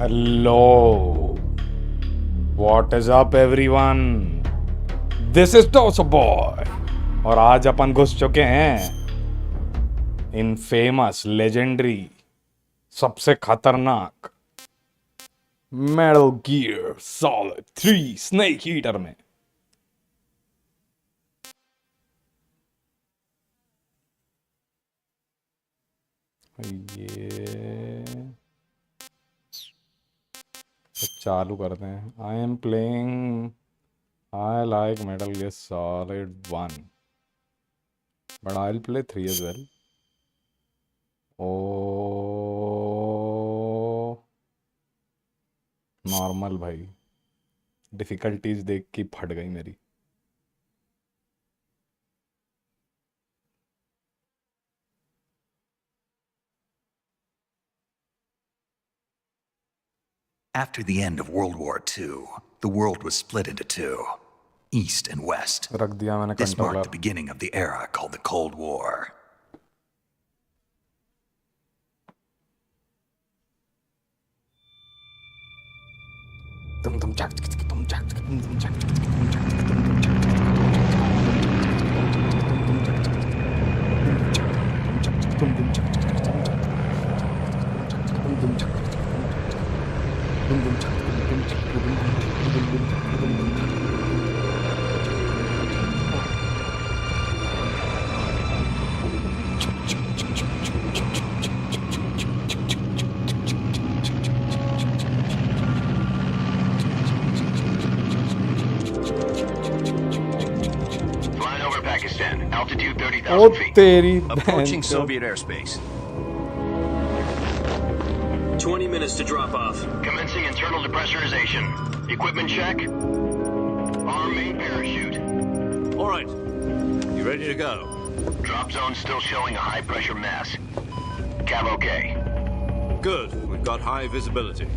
Hello, what is up everyone? This is Toso Boy और आज अपन घुस चुके हैं इन फेमस लेजेंडरी सबसे खतरनाक metal gear solid 3 snake eater में। ये तो चालू करते हैं। I am playing I like Metal Gear Solid 1 but I'll play 3 as well. Oh, normal भाई, डिफिकल्टीज देख के फट गई मेरी। After the end of World War II, the world was split into two, East and West. रख दिया मैंने This marked controller. the beginning of the era called the Cold War. Flying over Pakistan, altitude 30,000 O feet. तेरी Approaching बहन Soviet airspace. 20 minutes to drop off. Commencing internal depressurization. Equipment check. Arm main parachute. All right. You ready to go? Drop zone still showing a high pressure mass. Cav okay. Good. We've got high visibility.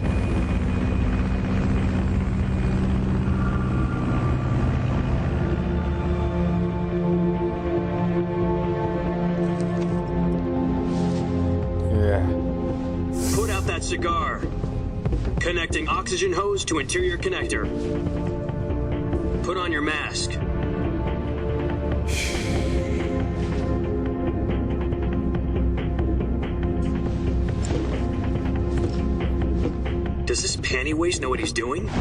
Yeah. Put out that cigar. Connecting oxygen hose to interior connector. Put on your mask. Does this panty waste know what he's doing?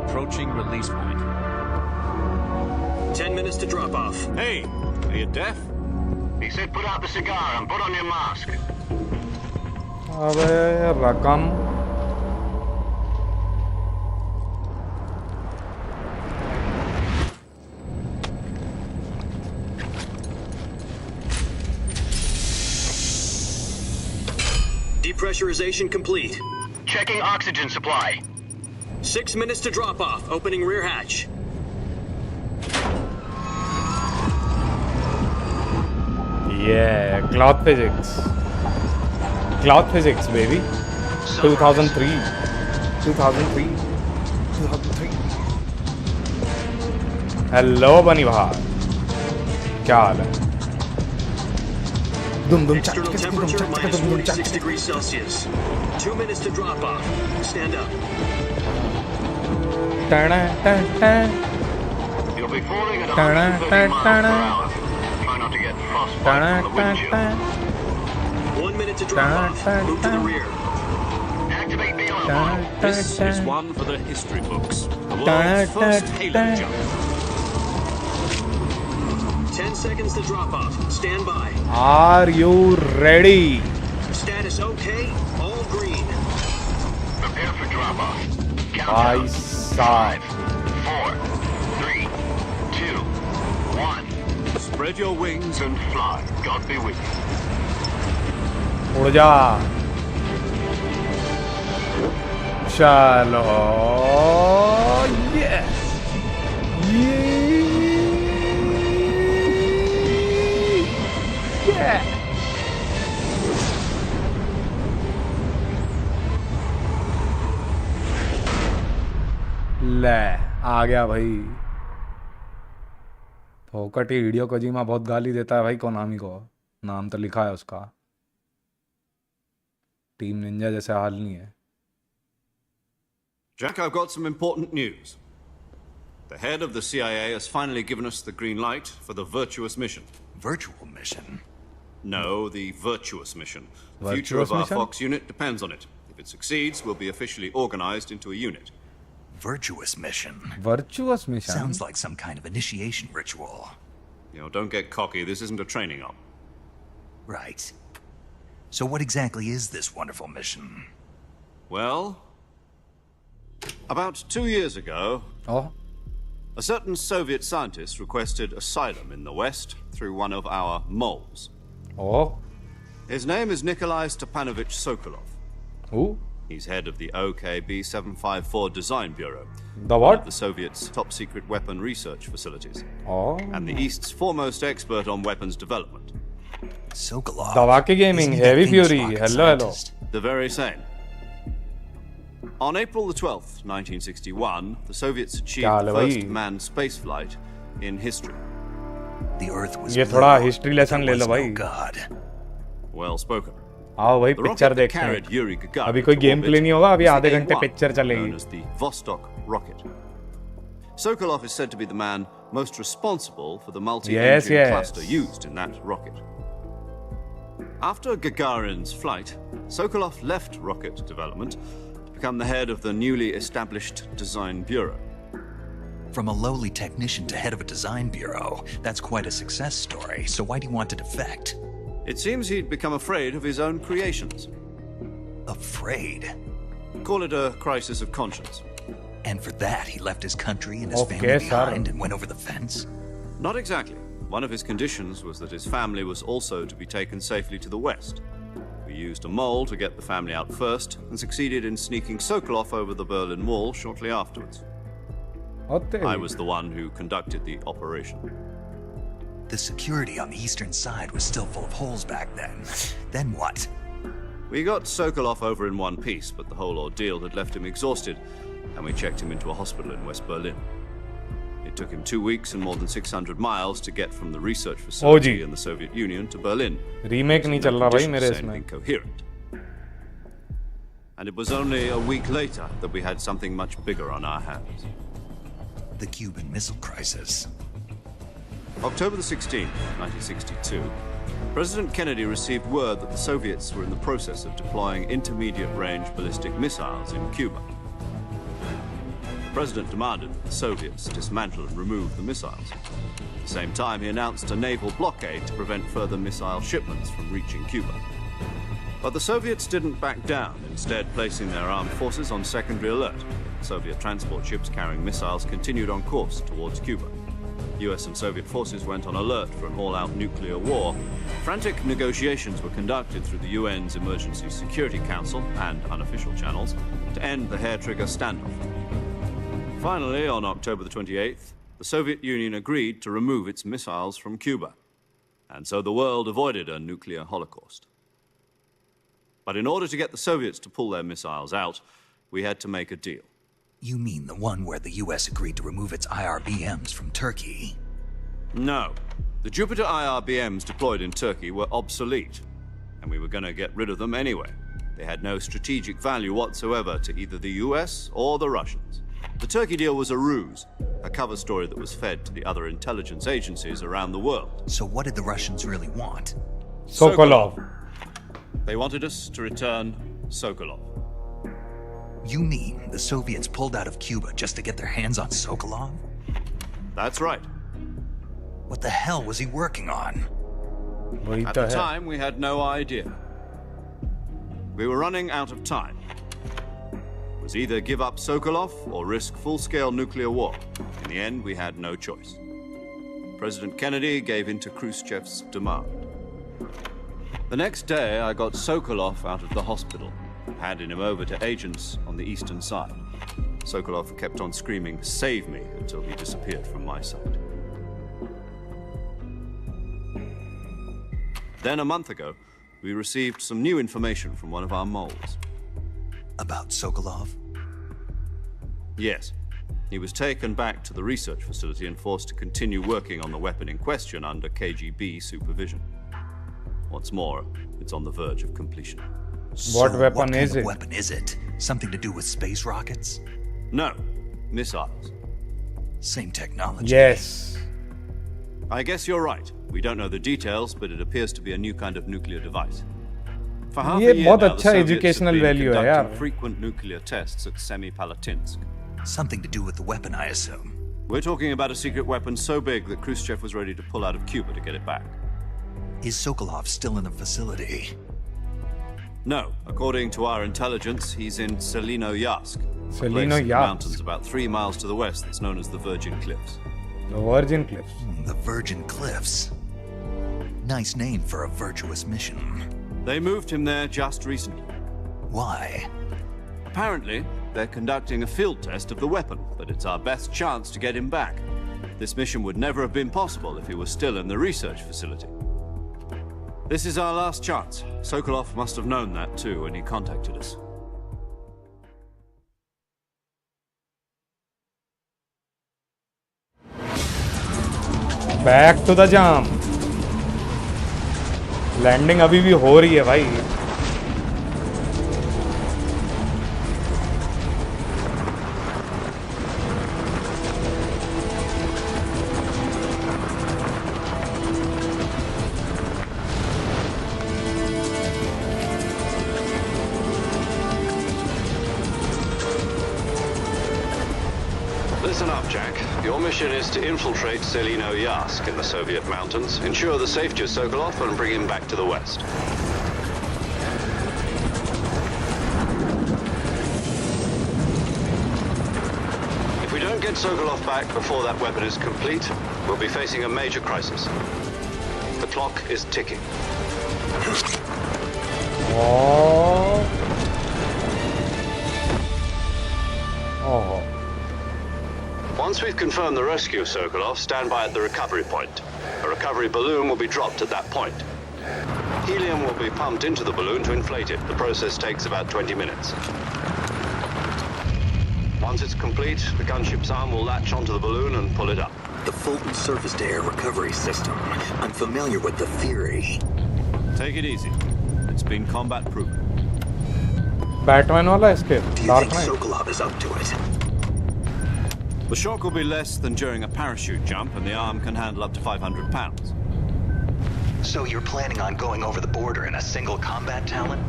Approaching release point. 10 minutes to drop off. Hey, are you deaf? He said put out the cigar and put on your mask. अबे रकम Depressurization complete. Checking oxygen supply. 6 minutes to drop off. Opening rear hatch. Yeah, cloth physics. Cloth physics, baby. 2003. 2003. 2003. Hello बनी भाई, क्या हाल है? दुम दुम चक External चक दुम temperature चक minus दुम दुम 46 चक। degrees Celsius. 2 minutes to drop off. Stand up. टना टना You'll be falling at Ta-da, 130 miles per ta-da. hour. Try not to get frostbite टना from the windshield. टना 1 minute to drop off. Move to the rear. Activate the alarm model. This is one for the history books. The Da, world's da, first Halo da. jump. 10 seconds to drop off. Stand by. Are you ready? Status okay. All green. Prepare for drop off. भाई Countdown. साहब 5, 4, 3, 2, 1. Spread your wings And fly. God be with you. उड़ जा। चलो ये ले आ गया भाई। फोकट ही हिडियो कोजिमा बहुत गाली देता है भाई कोनामी को, नाम तो लिखा है उसका। टीम निंजा जैसा हाल नहीं है। Jack, I've got some important news. The head of the CIA has finally given us the green light for the virtuous mission. Virtual mission? No, the virtuous mission. The future Virtuous of our mission? Fox unit depends on it. If it succeeds, we'll be officially organized into a unit. Virtuous mission? Virtuous mission? Sounds like some kind of initiation ritual. You know, don't get cocky. This isn't a training op. Right. So what exactly is this wonderful mission? Well, about 2 years ago, Oh, a certain Soviet scientist requested asylum in the West through one of our moles. oh, His name is Nikolai Stepanovich Sokolov. who? He's head of the OKB 754 Design Bureau, The one what? of the Soviets' top secret weapon research facilities, Oh, and the East's foremost expert on weapons development. Sokolov. Dawaki Gaming, Isn't he that Heavy famous Fury, rocket hello, hello. scientist? The very same. On April the 12th, 1961, the Soviets achieved Kya the haal hai first bhai? manned spaceflight in history. The Earth was ये blue. थोड़ा history lesson There ले लो was no भाई। God. Well spoken. आओ भाई The picture rocket that देखते carried हैं। Yuri Gagarin अभी कोई to गेम orbit प्ले नहीं होगा, अभी was आधे the घंटे A1, पिक्चर चलेगी। known as the Vostok rocket. Sokolov is said to be the man most responsible for the multi-engine yes. cluster used in that rocket. After Gagarin's flight, Sokolov left rocket development to become the head of the newly established Design Bureau. From a lowly technician to head of a design bureau, that's quite a success story. So why do you want to defect? It seems he'd become afraid of his own creations. Afraid? Call it a crisis of conscience. And for that, he left his country and his Okay, family sir. behind and went over the fence? Not exactly. One of his conditions was that his family was also to be taken safely to the west. We used a mole to get the family out first and succeeded in sneaking Sokolov over the Berlin Wall shortly afterwards. होते I was the one who conducted the operation. The security on the eastern side was still full of holes back then. Then what? We got Sokolov over in one piece, but the whole ordeal had left him exhausted, and we checked him into a hospital in West Berlin. It took him 2 weeks and more than 600 miles to get from the research facility in the Soviet Union to Berlin. Remake नहीं चल रहा भाई मेरे Conditions इसमें। said incoherent. And it was only a week later that we had something much bigger on our hands. The Cuban Missile Crisis. October the 16th, 1962, President Kennedy received word that the Soviets were in the process of deploying intermediate-range ballistic missiles in Cuba. The President demanded that the Soviets dismantle and remove the missiles. At the same time, he announced a naval blockade to prevent further missile shipments from reaching Cuba. But the Soviets didn't back down, instead placing their armed forces on secondary alert. Soviet transport ships carrying missiles continued on course towards Cuba. US and Soviet forces went on alert for an all-out nuclear war. Frantic negotiations were conducted through the UN's Emergency Security Council and unofficial channels to end the hair-trigger standoff. Finally, on October the 28th, the Soviet Union agreed to remove its missiles from Cuba. And so the world avoided a nuclear holocaust. But in order to get the Soviets to pull their missiles out, we had to make a deal. You mean the one where the US agreed to remove its IRBMs from Turkey? No. The Jupiter IRBMs deployed in Turkey were obsolete, and we were going to get rid of them anyway. They had no strategic value whatsoever to either the US or the Russians. The Turkey deal was a ruse, a cover story that was fed to the other intelligence agencies around the world. So what did the Russians really want? Sokolov. They wanted us to return Sokolov. You mean the Soviets pulled out of Cuba just to get their hands on Sokolov? That's right. What the hell was he working on? वही At तो the है। time, we had no idea. We were running out of time. It was either give up Sokolov or risk full-scale nuclear war. In the end, we had no choice. President Kennedy gave in to Khrushchev's demand. The next day, I got Sokolov out of the hospital, handing him over to agents on the eastern side. Sokolov kept on screaming, "Save me," until he disappeared from my sight. Then a month ago, we received some new information from one of our moles. About Sokolov? Yes. He was taken back to the research facility and forced to continue working on the weapon in question under KGB supervision. What's more, it's on the verge of completion. What weapon what kind is of it? weapon is it? Something to do with space rockets? No, missiles. Same technology. Yes. I guess you're right. We don't know the details, but it appears to be a new kind of nuclear device. For half ये a year बहुत now, the अच्छा Soviets educational have been value है conducting यार. frequent nuclear tests at Semipalatinsk. Something to do with the weapon, I assume. We're talking about a secret weapon so big that Khrushchev was ready to pull out of Cuba to get it back. Is Sokolov still in the facility? No, according to our intelligence, he's in Selino-Yarsk, a place in the Selino-Yarsk. mountains about 3 miles to the west that's known as the Virgin Cliffs. The Virgin Cliffs. The Virgin Cliffs. Nice name for a virtuous mission. They moved him there just recently. Why? Apparently, they're conducting a field test of the weapon, but it's our best chance to get him back. This mission would never have been possible if he was still in the research facility. This is our last chance. Sokolov must have known that too when he contacted us. Back to the jam. Landing अभी भी हो रही है भाई. Listen up, Jack. Your mission is to infiltrate Selino-Yarsk in the Soviet mountains, ensure the safety of Sokolov, and bring him back to the west. If we don't get Sokolov back before that weapon is complete, we'll be facing a major crisis. The clock is ticking. Oh. Oh. Once we've confirmed the rescue of Sokolov, stand by at the recovery point. A recovery balloon will be dropped at that point. Helium will be pumped into the balloon to inflate it. The process takes about 20 minutes. Once it's complete, the gunship's arm will latch onto the balloon and pull it up. The Fulton surface-to-air recovery system. I'm familiar with the theory. Take it easy. It's been combat proven. Batman वाला इसके Do you dark think night. Sokolov is up to it? The shock will be less than during a parachute jump, and the arm can handle up to 500 pounds. So you're planning on going over the border in a single combat talon?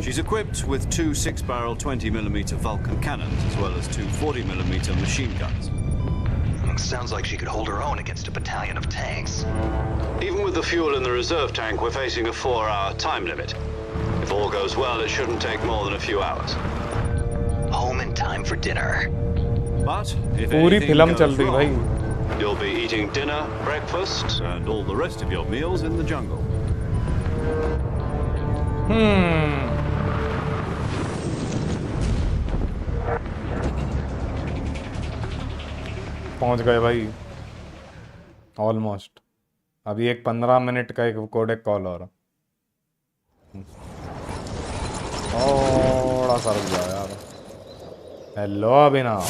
She's equipped with 2 6-barrel 20mm Vulcan cannons, as well as 2 40mm machine guns. Sounds like she could hold her own against a battalion of tanks. Even with the fuel in the reserve tank, we're facing a 4-hour time limit. If all goes well, it shouldn't take more than a few hours. Home in time for dinner. But if पूरी anything film goes चल रही भाई. wrong, you'll be eating dinner, breakfast, and all the rest of your meals in the jungle. पहुंच गए भाई. Almost. अभी एक 15 minute का एक कोडेक कॉल हो रहा. थोड़ा सा रुक जाओ यार. हेलो अभिनव.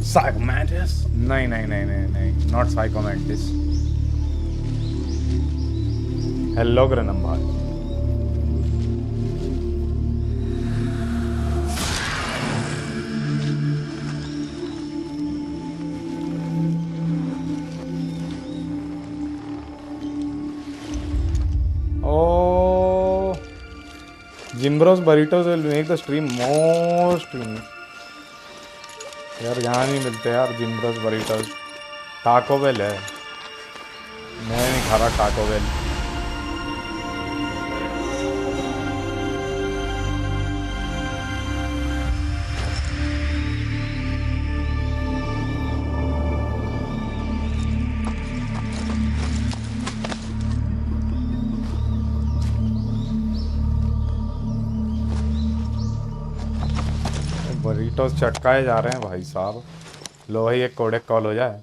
Psychomantis? नहीं, not Psychomantis. Hello Granam भाई. Oh, Jimbro's burritos will make the stream more streamy. यार यहाँ नहीं मिलते यार जिम्ब्रोस बरीटोस. टाको बेल है. मैं नहीं खा रहा टाको बेल. बरीटोस चटकाए जा रहे हैं भाई साहब. लो भाई एक कोडेक कॉल हो जाए.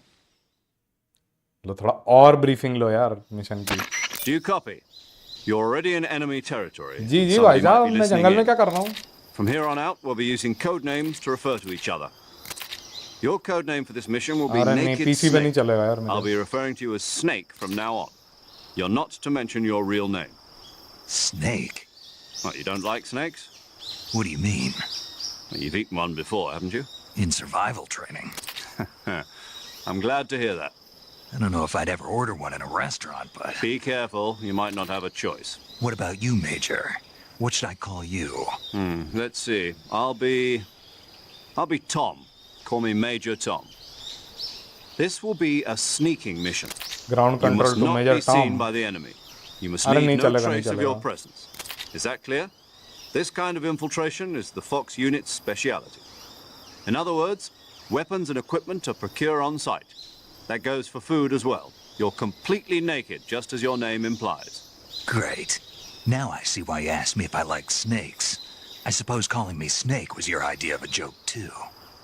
लो थोड़ा और ब्रीफिंग लो यार मिशन की. Do you copy? You're already in enemy territory. Ji Somebody भाई might साहब be मैं listening जंगल में in. क्या कर रहा हूँ. From here on out, we'll be using code names to refer to each other. Your code name for this mission will be अरे नहीं Naked पीसी पे नहीं Snake. चलेगा यार I'll मेरे be referring to you as Snake from now on. You're not to mention your real name. Snake? What, you don't like snakes? What do you mean? Well, you've eaten one before, haven't you? In survival training? I'm glad to hear that. I don't know if I'd ever order one in a restaurant, but... Be careful, you might not have a choice. What about you, Major? What should I call you? Let's see. I'll be Tom. Call me Major Tom. This will be a sneaking mission. Ground You control must to not major be seen Tom by the enemy. You must अरे leave नहीं no चलेगा, trace नहीं of your चलेगा। presence. Is that clear? This kind of infiltration is the Fox unit's speciality. In other words, weapons and equipment are procured on site. That goes for food as well. You're completely naked, just as your name implies. Great. Now I see why you asked me if I like snakes. I suppose calling me Snake was your idea of a joke, too.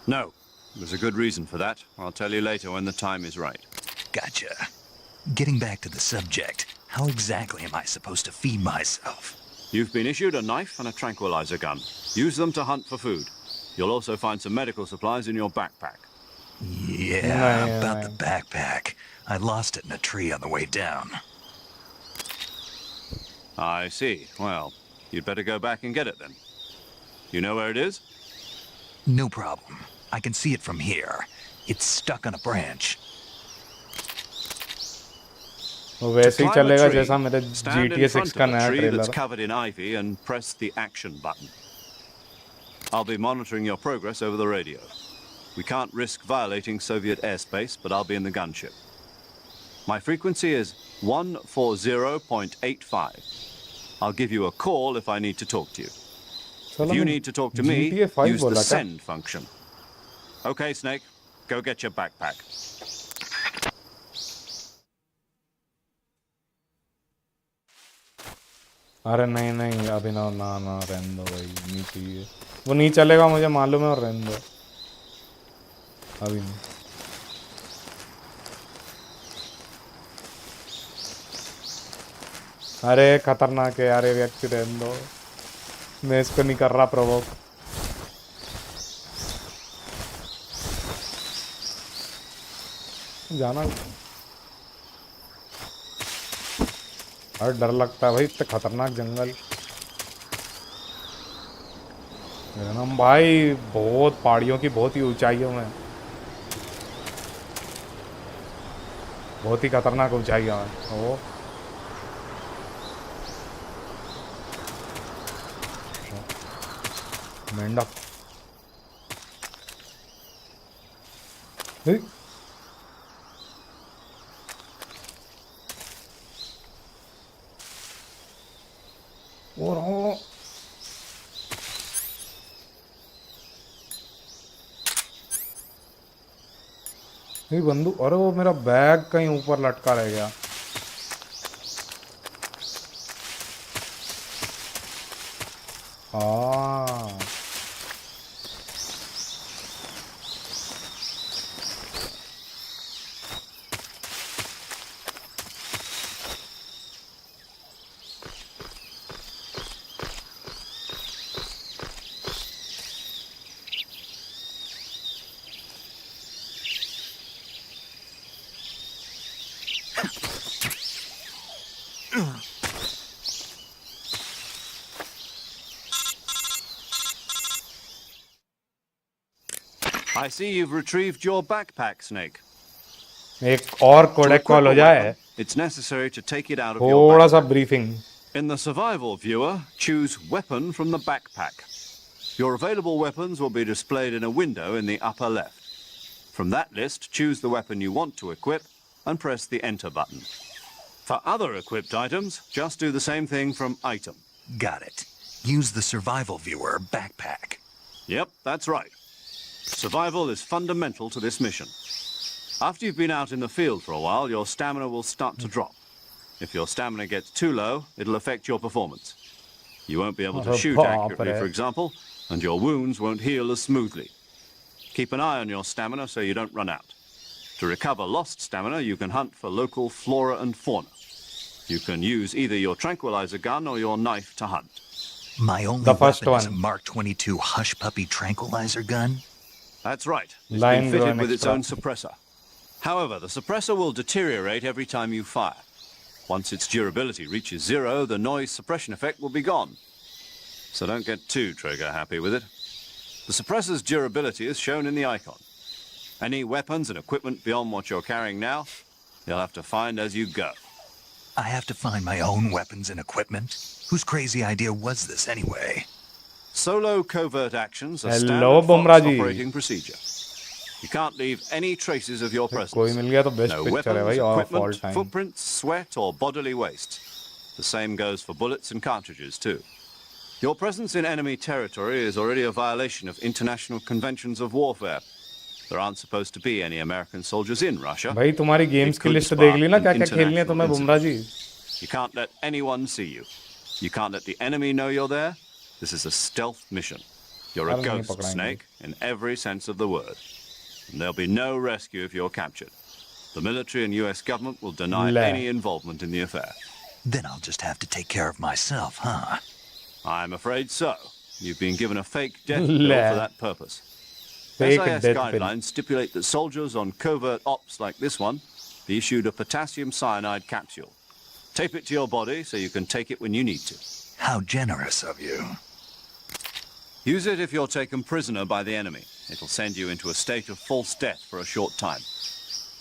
No, there's a good reason for that. I'll tell you later when the time is right. Gotcha. Getting back to the subject, how exactly am I supposed to feed myself? You've been issued a knife and a tranquilizer gun. Use them to hunt for food. You'll also find some medical supplies in your backpack. Yeah, No, about no. the backpack. I lost it in a tree on the way down. I see. Well, you'd better go back and get it then. You know where it is? No problem. I can see it from here. It's stuck on a branch. वो वैसे ही To climb a चलेगा tree, जैसा मेरे stand in GTA 6 front का of a नया tree that's trailer covered in ivy and press the action button. I'll be monitoring your progress over the radio. We can't risk violating Soviet airspace, but I'll be in the gunship. My frequency is 140.85. I'll give you a call if I need to talk to you. If you need to talk to me, GTA 5 use the बोला क्या? send function. Okay, Snake, go get your backpack. अरे नहीं नहीं अभी ना ना ना रहने दो भाई नहीं चाहिए वो नहीं चलेगा मुझे मालूम है और रहने दो अभी नहीं अरे खतरनाक है यार ये व्यक्ति रहने दो मैं इसको नहीं कर रहा प्रोवोक जाना और डर लगता है भाई इतने खतरनाक जंगल हम भाई बहुत पहाड़ियों की बहुत ही ऊंचाइयों में बहुत ही खतरनाक ऊंचाइयों में ओ मेंढक हे? और हो ये बंदूक अरे वो मेरा बैग कहीं ऊपर लटका रह गया हाँ I see you've retrieved your backpack, Snake. एक और To codec equip call a हो जाए weapon, it's necessary to take it out of your थोड़ा backpack. सा briefing In the survival viewer, choose weapon from the backpack. Your available weapons will be displayed in a window in the upper left. From that list, choose the weapon you want to equip and press the enter button. For other equipped items, just do the same thing from item. Got it. Use the survival viewer backpack. Yep, that's right. Survival is fundamental to this mission. After you've been out in the field for a while, your stamina will start to drop. If your stamina gets too low, it'll affect your performance. You won't be able to shoot accurately, for example, and your wounds won't heal as smoothly. Keep an eye on your stamina so you don't run out. To recover lost stamina, you can hunt for local flora and fauna. You can use either your tranquilizer gun or your knife to hunt. My only The first weapon is a one. Mark 22 Hush Puppy tranquilizer gun? That's right. It's Line been fitted grown with its extra. own suppressor. However, the suppressor will deteriorate every time you fire. Once its durability reaches 0, the noise suppression effect will be gone. So don't get too trigger happy with it. The suppressor's durability is shown in the icon. Any weapons and equipment beyond what you're carrying now, you'll have to find as you go. I have to find my own weapons and equipment? Whose crazy idea was this anyway? Solo covert actions are Hello, standard Bumrah Fox ji. operating procedure. You can't leave any traces of your कोई presence. मिल गया तो best No picture है weapons, भाई of all equipment, time. footprints, sweat, or bodily waste. The same goes for bullets and cartridges, too. Your presence in enemy territory is already a violation of international conventions of warfare. There aren't supposed to be any American soldiers in Russia. भाई तुम्हारी games It की could list देख ली ना spark क्या an क्या खेलनी है तुम्हें international Bumrah ji. You can't let anyone see you. You can't let the enemy know you're there. This is a stealth mission. You're a अरे नहीं ghost पकड़ाएंगे. snake in every sense of the word. And there'll be no rescue if you're captured. The military and US government will deny Le. any involvement in the affair. Then I'll just have to take care of myself, huh? I'm afraid so. You've been given a fake death bill Le. for that purpose. Fake SAS death bill. guidelines stipulate that soldiers on covert ops like this one be issued a potassium cyanide capsule. Tape it to your body so you can take it when you need to. How generous of you. Use it if you're taken prisoner by the enemy. It'll send you into a state of false death for a short time.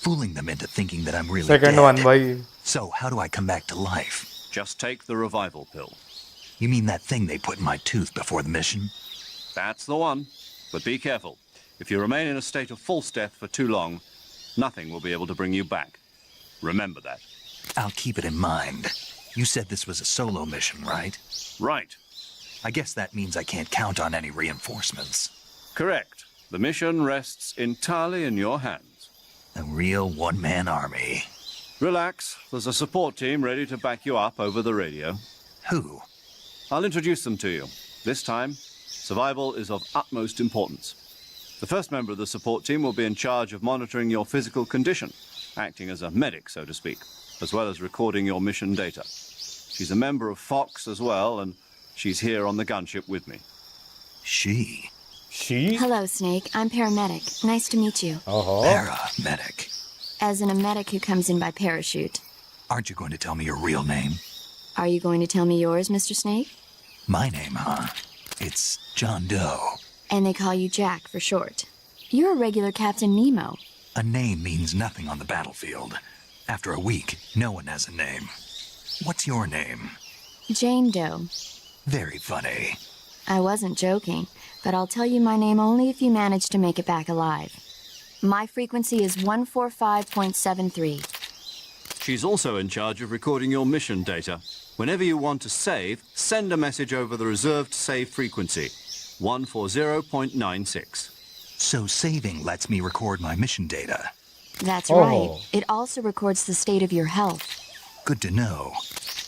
Fooling them into thinking that I'm really Second dead. one भाई. So how do I come back to life? Just take the revival pill. You mean that thing they put in my tooth before the mission? That's the one. But be careful. If you remain in a state of false death for too long, nothing will be able to bring you back. Remember that. I'll keep it in mind. You said this was a solo mission, right? Right. I guess that means I can't count on any reinforcements. Correct. The mission rests entirely in your hands. A real one-man army. Relax. There's a support team ready to back you up over the radio. Who? I'll introduce them to you. This time, survival is of utmost importance. The first member of the support team will be in charge of monitoring your physical condition, acting as a medic, so to speak, as well as recording your mission data. She's a member of Fox as well, and she's here on the gunship with me. She. She? Hello, Snake. I'm paramedic. Nice to meet you. Oh. Paramedic. As in a medic who comes in by parachute. Aren't you going to tell me your real name? Are you going to tell me yours, Mr. Snake? My name, huh? It's John Doe. And they call you Jack for short. You're a regular Captain Nemo. A name means nothing on the battlefield. After a week, no one has a name. What's your name? Jane Doe. Very funny. I wasn't joking, but I'll tell you my name only if you manage to make it back alive. My frequency is 145.73. She's also in charge of recording your mission data. Whenever you want to save, send a message over the reserved save frequency, 140.96. So saving lets me record my mission data. That's Oh. right. It also records the state of your health. Good to know.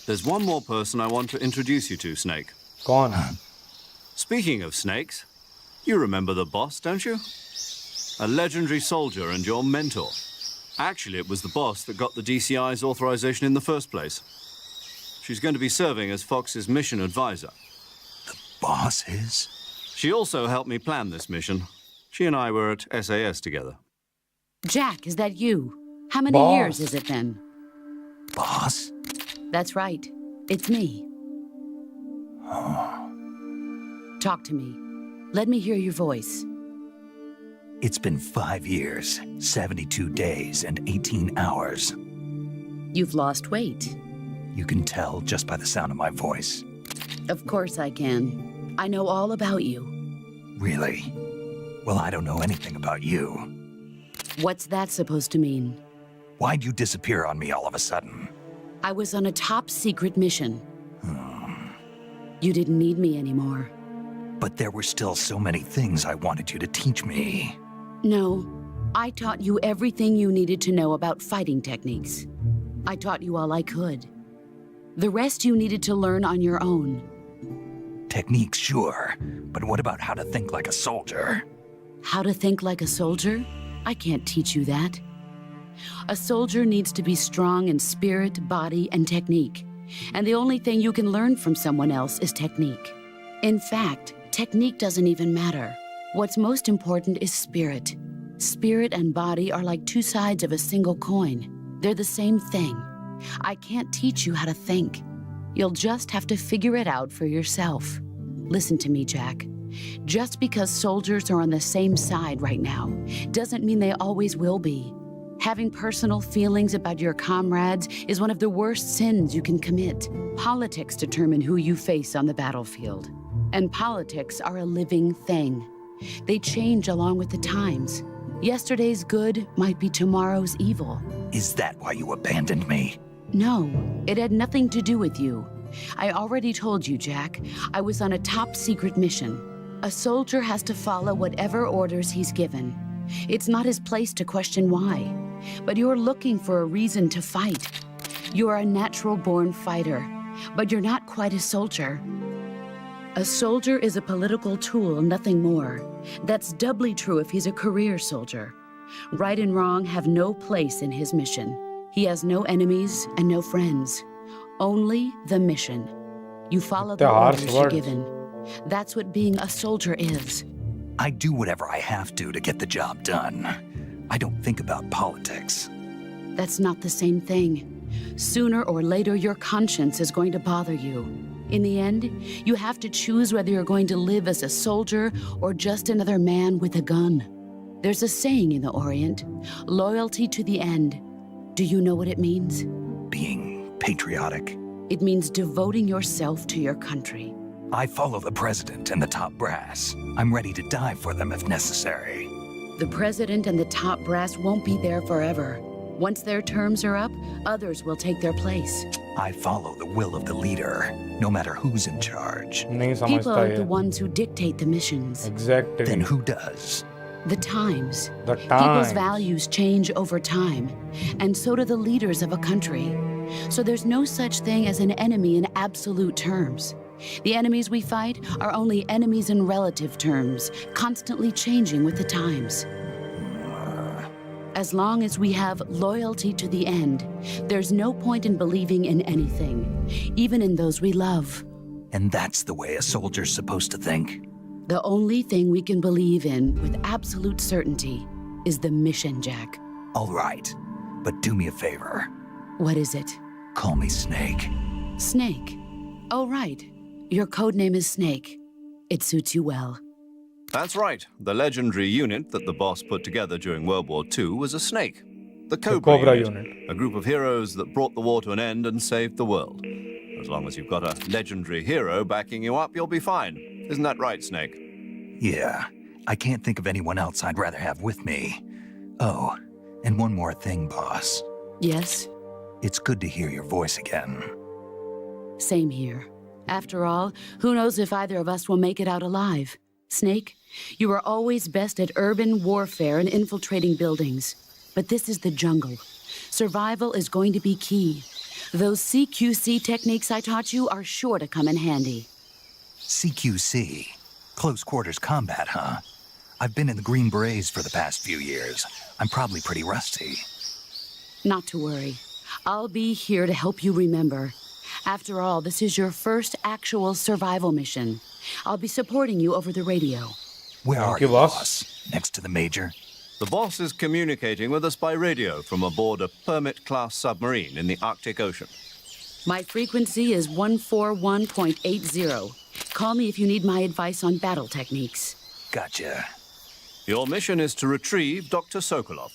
There's one more person I want to introduce you to, Snake. कौन? Speaking of snakes, you remember the boss, don't you? A legendary soldier and your mentor. Actually, it was the boss that got the DCI's authorization in the first place. She's going to be serving as Fox's mission advisor. Boss is? She also helped me plan this mission. She and I were at SAS together. Jack, is that you? How many Boss. years is it then? Boss? That's right. It's me. Talk to me. Let me hear your voice. It's been 5 years, 72 days, and 18 hours. You've lost weight. You can tell just by the sound of my voice. Of course I can. I know all about you. Really? Well, I don't know anything about you. What's that supposed to mean? Why'd you disappear on me all of a sudden? I was on a top secret mission. You didn't need me anymore. But there were still so many things I wanted you to teach me. No, I taught you everything you needed to know about fighting techniques. I taught you all I could. The rest you needed to learn on your own. Techniques, sure. But what about how to think like a soldier? How to think like a soldier? I can't teach you that. A soldier needs to be strong in spirit, body, and technique. And the only thing you can learn from someone else is technique. In fact, technique doesn't even matter. What's most important is spirit. Spirit and body are like two sides of a single coin. They're the same thing. I can't teach you how to think. You'll just have to figure it out for yourself. Listen to me, Jack. Just because soldiers are on the same side right now doesn't mean they always will be. Having personal feelings about your comrades is one of the worst sins you can commit. Politics determine who you face on the battlefield. And politics are a living thing. They change along with the times. Yesterday's good might be tomorrow's evil. Is that why you abandoned me? No, it had nothing to do with you. I already told you, Jack. I was on a top-secret mission. A soldier has to follow whatever orders he's given. It's not his place to question why. But you're looking for a reason to fight. You're a natural-born fighter, but you're not quite a soldier. A soldier is a political tool, nothing more. That's doubly true if he's a career soldier. Right and wrong have no place in his mission. He has no enemies and no friends. Only the mission. You follow the orders you're given. That's what being a soldier is. I do whatever I have to get the job done. I don't think about politics. That's not the same thing. Sooner or later, your conscience is going to bother you. In the end, you have to choose whether you're going to live as a soldier or just another man with a gun. There's a saying in the Orient, loyalty to the end. Do you know what it means? Being patriotic. It means devoting yourself to your country. I follow the president and the top brass. I'm ready to die for them if necessary. The president and the top brass won't be there forever. Once their terms are up, others will take their place. I follow the will of the leader, no matter who's in charge. People are the ones who dictate the missions. Exactly. Then who does? The times. The People's times. values change over time, and so do the leaders of a country. So there's no such thing as an enemy in absolute terms. The enemies we fight are only enemies in relative terms, constantly changing with the times. As long as we have loyalty to the end, there's no point in believing in anything, even in those we love. And that's the way a soldier's supposed to think? The only thing we can believe in with absolute certainty is the mission, Jack. All right, but do me a favor. What is it? Call me Snake. Snake. Oh, right. Your code name is Snake. It suits you well. That's right. The legendary unit that the boss put together during World War II was a snake. The Cobra unit. A group of heroes that brought the war to an end and saved the world. As long as you've got a legendary hero backing you up, you'll be fine. Isn't that right, Snake? Yeah, I can't think of anyone else I'd rather have with me. Oh, and one more thing, boss. Yes? It's good to hear your voice again. Same here. After all, who knows if either of us will make it out alive? Snake, you are always best at urban warfare and infiltrating buildings. But this is the jungle. Survival is going to be key. Those CQC techniques I taught you are sure to come in handy. CQC? Close quarters combat, huh? I've been in the Green Berets for the past few years. I'm probably pretty rusty. Not to worry. I'll be here to help you remember. After all, this is your first actual survival mission. I'll be supporting you over the radio. Where are you, boss? Next to the Major? The boss is communicating with us by radio from aboard a Permit-class submarine in the Arctic Ocean. My frequency is 141.80. Call me if you need my advice on battle techniques. Gotcha. Your mission is to retrieve Dr. Sokolov.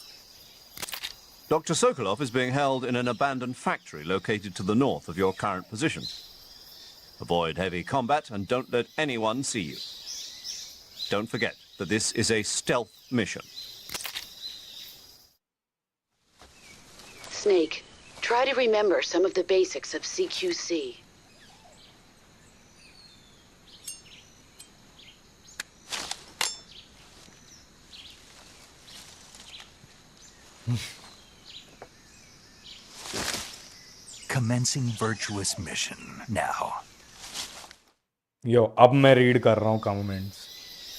Dr. Sokolov is being held in an abandoned factory located to the north of your current position. Avoid heavy combat and don't let anyone see you. Don't forget that this is a stealth mission. Snake, try to remember some of the basics of CQC. Commencing virtuous mission now. Yo, अब मैं read कर रहा हूँ comments.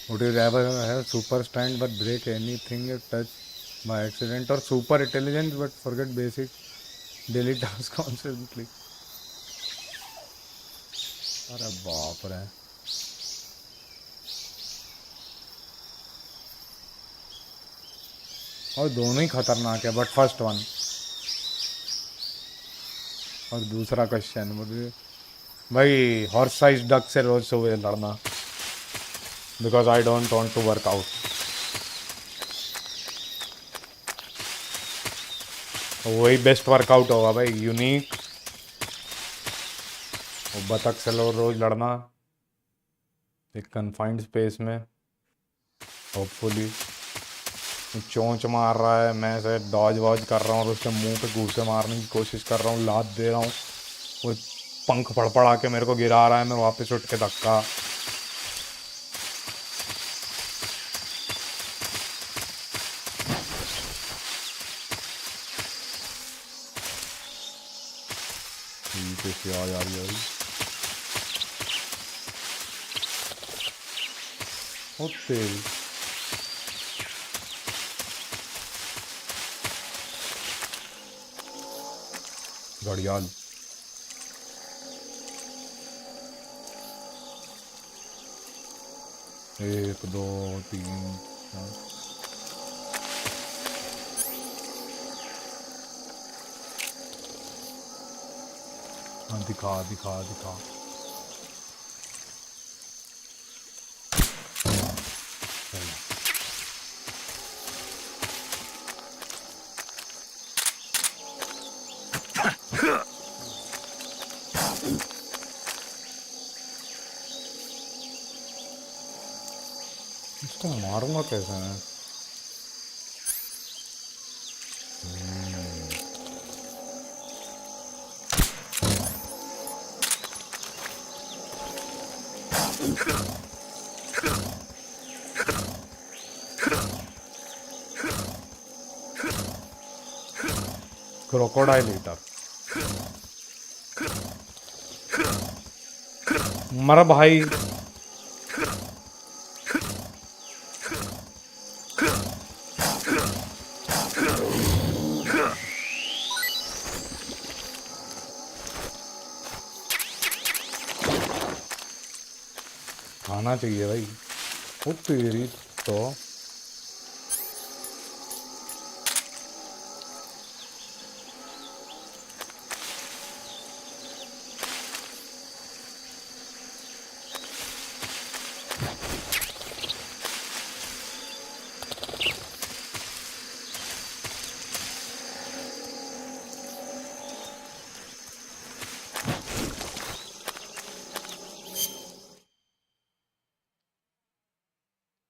Would you rather have super strength but break anything you touch by accident, or super intelligence but forget basic daily tasks constantly? अरे बाप रे. और दोनों ही खतरनाक है, बट फर्स्ट वन। और दूसरा क्वेश्चन मुझे भाई, हॉर्स साइज डक से रोज सुबह लड़ना, because I don't want to work out. वही बेस्ट वर्कआउट होगा भाई, यूनिक। वो बतख से रोज लड़ना एक कन्फाइंड स्पेस में, होपफुली। चोंच मार रहा है, मैं से डॉज वॉज कर रहा हूँ और उसके मुंह पे घूसे मारने की कोशिश कर रहा हूँ, लात दे रहा हूँ, वो पंख फड़फड़ा के मेरे को गिरा रहा है, मैं वापस उठ के धक्का। कैसे आ जा रही है ओ तेरी। घड़ियाल। एक दो तीन चार। हाँ दिखा दिखा दिखा। इसको मारूंगा कैसे मैं? Crocodile eater. मरा भाई। आना चाहिए भाई। वो तेरी तो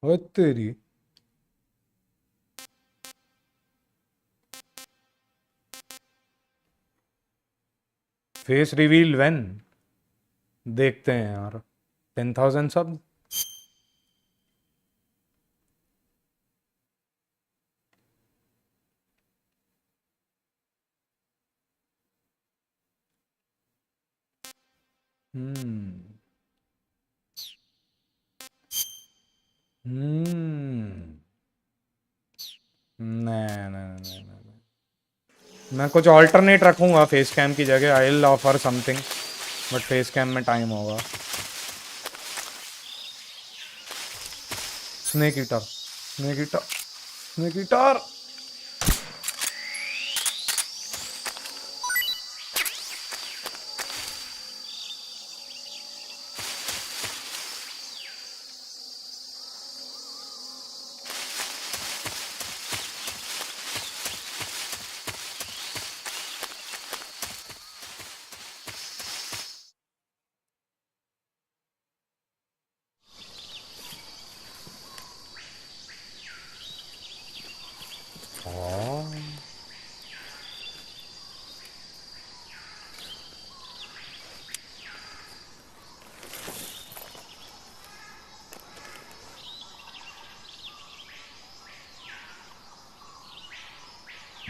वो तेरी। Face reveal when? देखते हैं यार। 10,000 सब। हम्म हम्म नहीं नहीं नहीं नहीं। मैं कुछ ऑल्टरनेट रखूंगा फेस कैम की जगह। I will offer something, but face cam में टाइम होगा। Snake eater, snake eater, snake eater.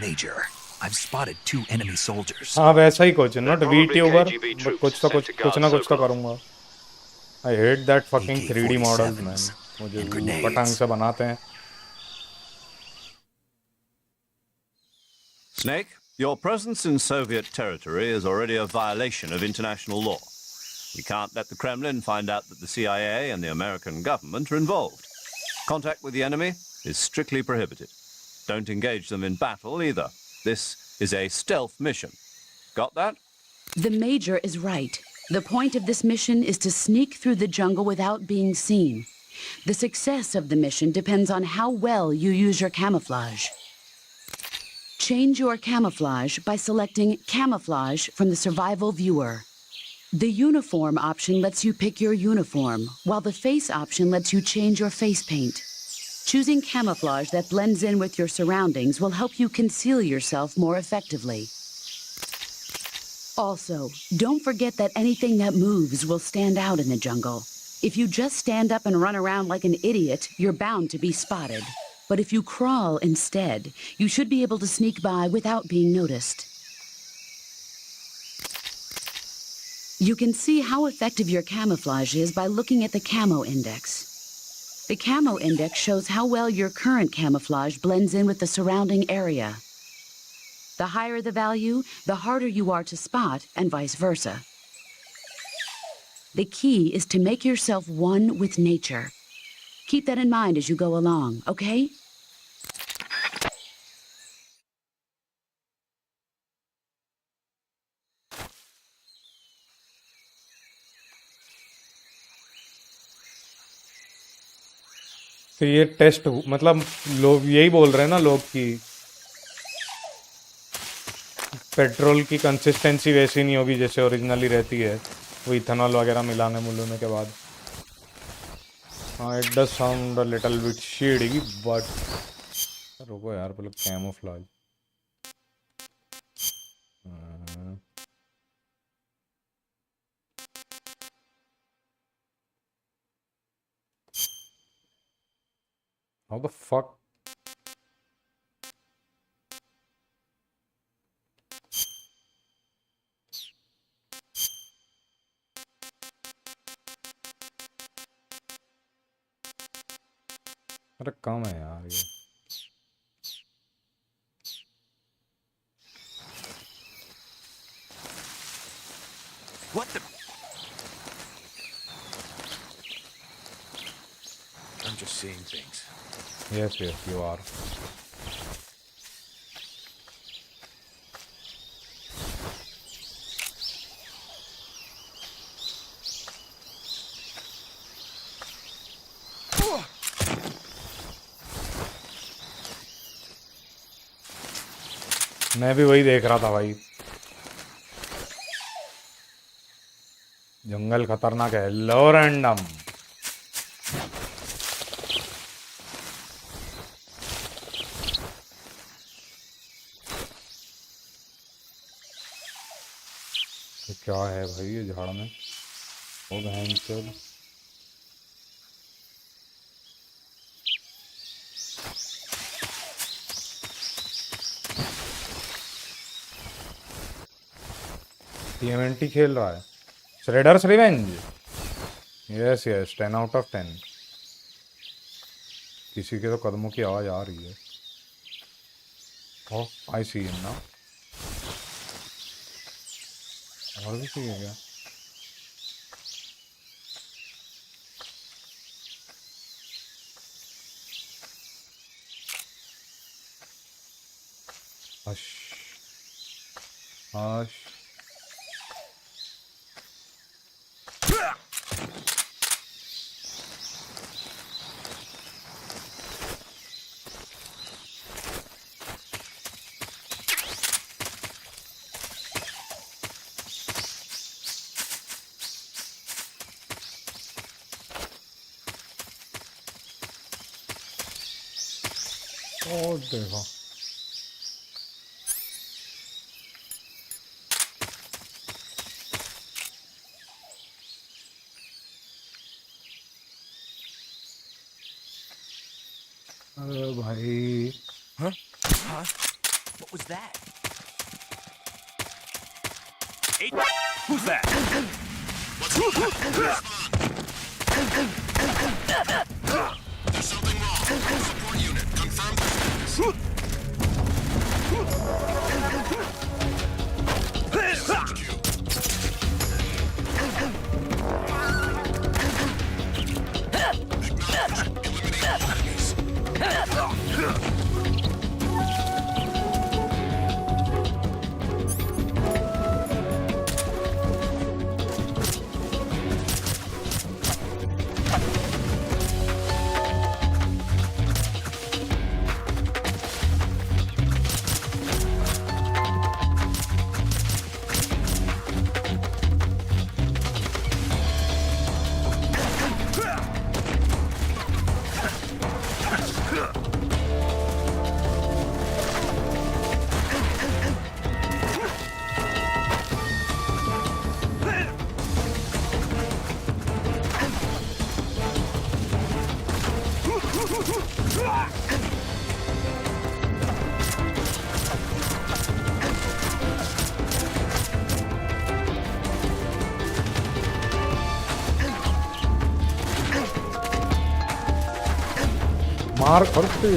Major, I've spotted 2 enemy soldiers. हाँ वैसा ही कुछ, not Probably वीट्यूबर, KGB but troops कुछ तो sent to कुछ guard ना कुछ तो Sokolov. करूंगा। I hate that fucking 3D models man. AK-47s मुझे and पटांग grenades. से बनाते हैं। Snake, your presence in Soviet territory is already a violation of international law. We can't let the Kremlin find out that the CIA and the American government are involved. Contact with the enemy is strictly prohibited. Don't engage them in battle either. This is a stealth mission. Got that? The Major is right. The point of this mission is to sneak through the jungle without being seen. The success of the mission depends on how well you use your camouflage. Change your camouflage by selecting Camouflage from the Survival Viewer. The Uniform option lets you pick your uniform, while the Face option lets you change your face paint. Choosing camouflage that blends in with your surroundings will help you conceal yourself more effectively. Also, don't forget that anything that moves will stand out in the jungle. If you just stand up and run around like an idiot, you're bound to be spotted. But if you crawl instead, you should be able to sneak by without being noticed. You can see how effective your camouflage is by looking at the Camo Index. The Camo Index shows how well your current camouflage blends in with the surrounding area. The higher the value, the harder you are to spot, and vice versa. The key is to make yourself one with nature. Keep that in mind as you go along, okay? तो ये test मतलब लोग यही बोल रहे हैं ना लोग कि पेट्रोल की कंसिस्टेंसी वैसी नहीं होगी जैसे ओरिजिनली रहती है वो इथेनॉल वगैरह मिलाने मुलाने के बाद. हाँ it does sound a little bit shady but रुको यार पहले कैमोफ्लेज. How the fuck? अरे कम है यार ये. What the? I'm just seeing things. Yes, yes, you are. मैं भी वही देख रहा था भाई. जंगल खतरनाक है. लो रैंडम. क्या है भाई ये झाड़ में. ओ बहन चोद. TMNT खेल रहा है. Shredder's revenge. Yes yes 10 out of 10. किसी के तो कदमों की आवाज आ रही है. ओह आई सी हिम नाउ. और भी चाहिए क्या. Hush hush. और देखो अरे भाई. Huh? What was that? Hey, who's that? There's something wrong. Support unit, confirm the status. Acknowledged. Eliminate all enemies. मार करते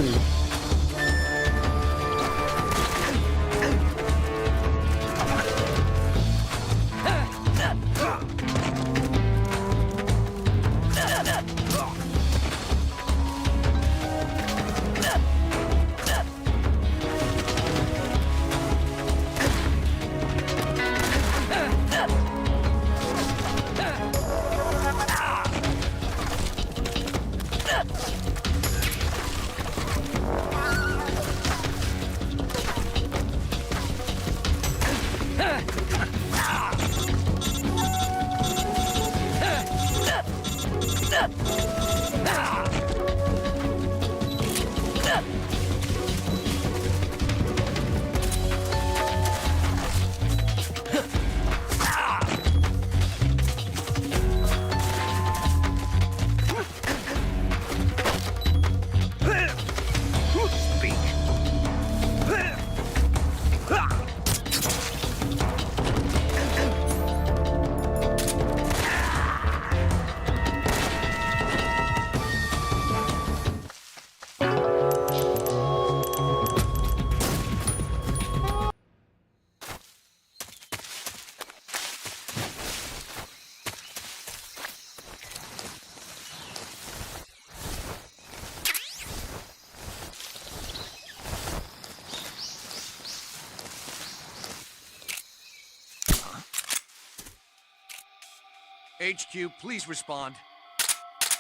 HQ, please respond.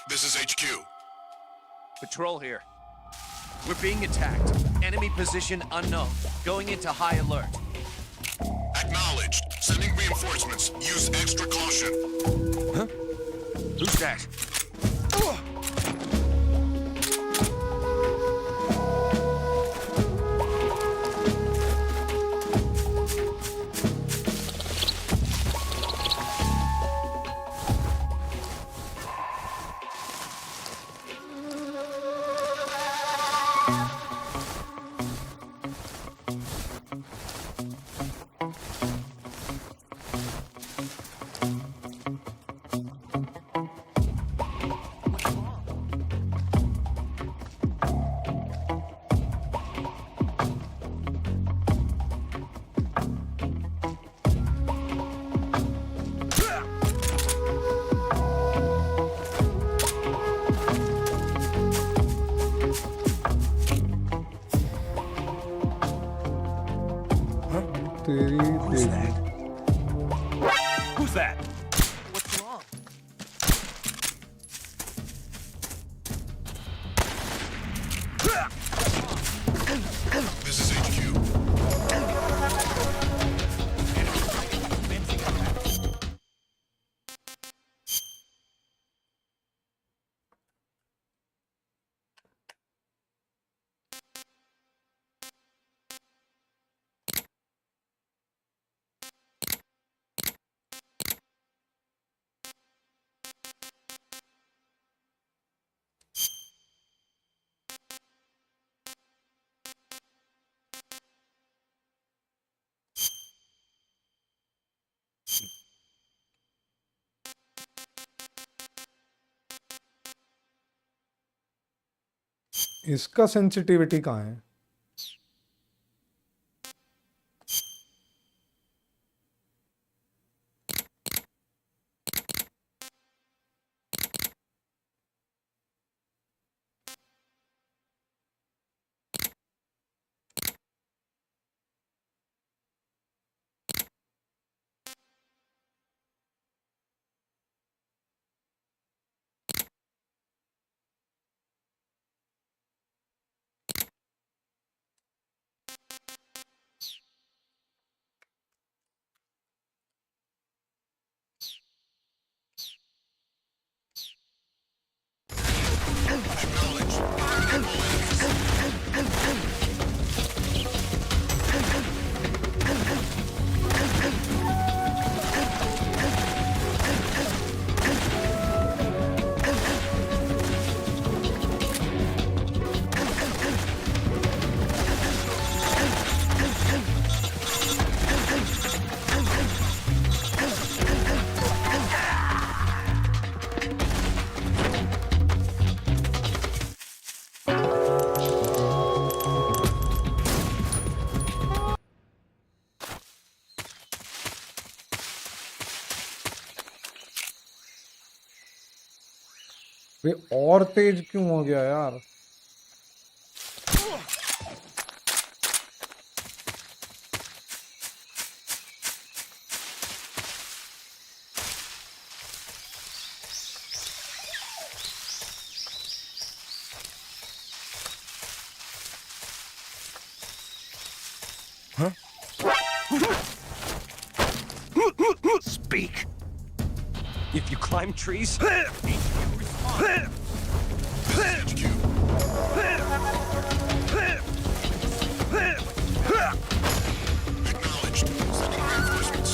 This is HQ. Patrol here. We're being attacked. Enemy position unknown. Going into high alert. Acknowledged. Sending reinforcements. Use extra caution. Huh? Who's that? तेरी Who's तेरी that? Who's that? What's wrong? This is HQ. इसका sensitivity कहाँ है? ये और तेज क्यों हो गया यार? Speak. If you climb trees, HQ respond. Acknowledged. Sending reinforcements.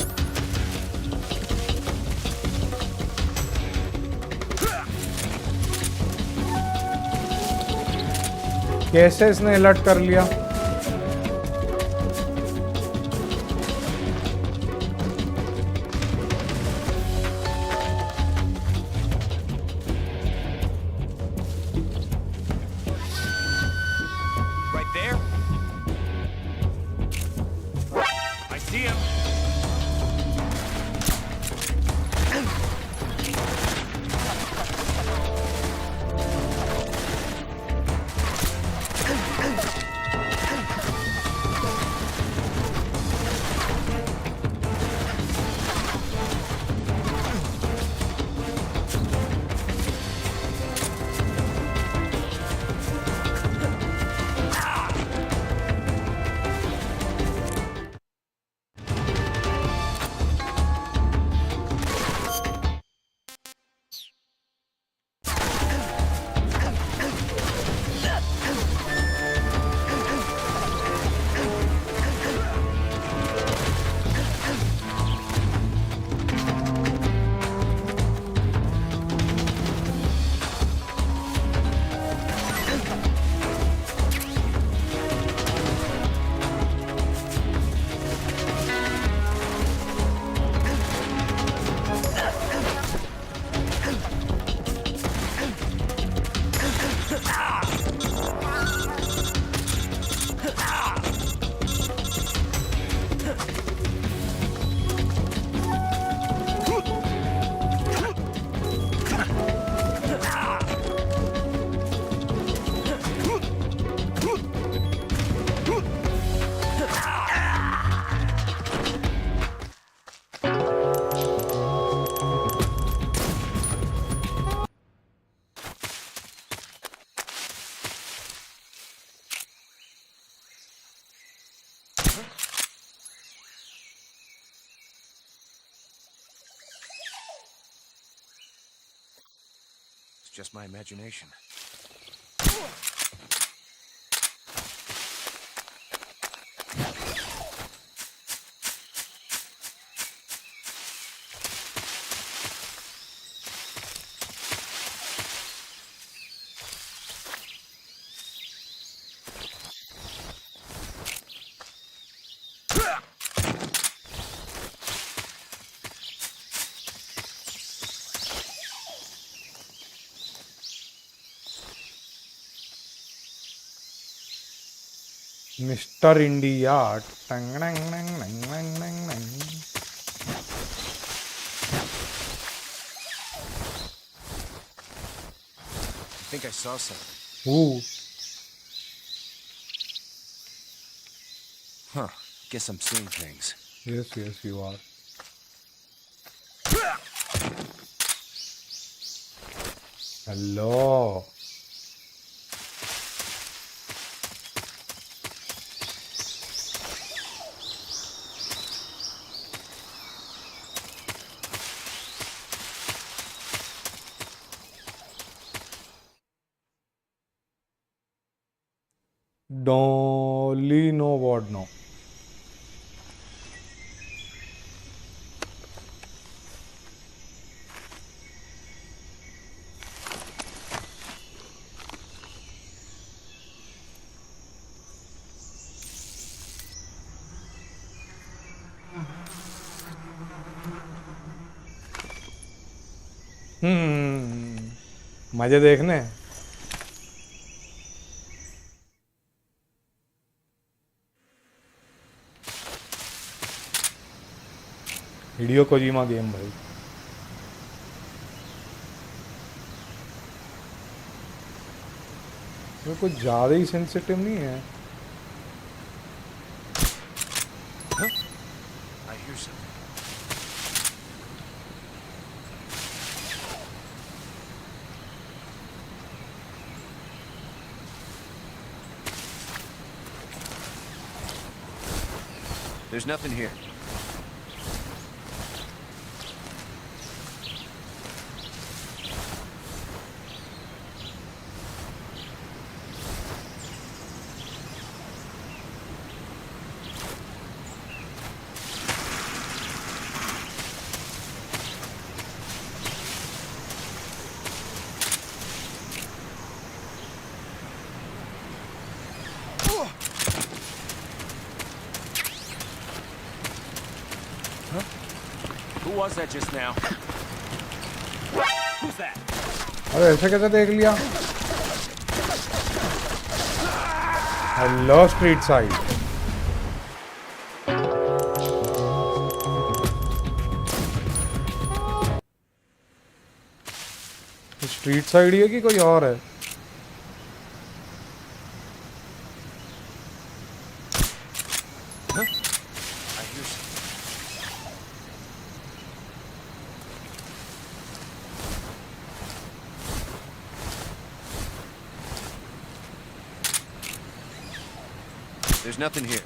कैसे इसने अलर्ट कर लिया? Right there. I see him. It's just my imagination. Mister India टंग नंग नंग नंग नंग नंग नंग। I think I saw something. Ooh. Huh. Guess I'm seeing things. Yes, yes, you are. Hello. Dolly no what no. मजे देखने। हिडियो कोजिमा गेम भाई। वो कुछ ज़्यादा ही सेंसिटिव नहीं है. I hear something. There's nothing here. Who was that just now? Who's that? अरे ऐसे कैसे देख लिया? Hello street side. Street side ही है कि कोई और है? I hear something. There's nothing here.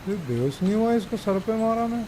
ये बेहोश नहीं हुआ इसको सर पे मारा मैं.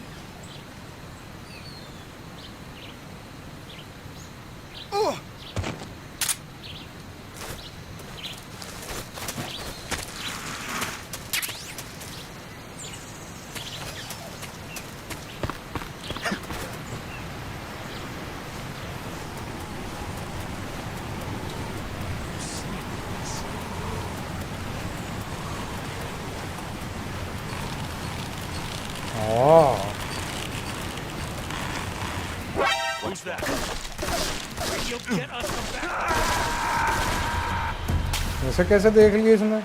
Who's that? Radio, get us some back. ऐसे कैसे देख लिया इसने?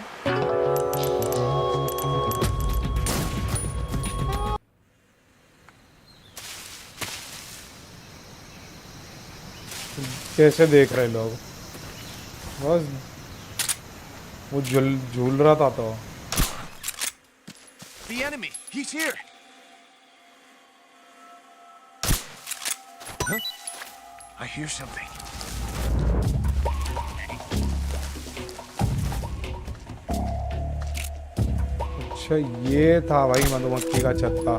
कैसे देख रहे लोग? बस वो झूल रहा था तो. The enemy. He's here. Huh? I hear something. अच्छा ये था भाई मधुमक्खी का छत्ता.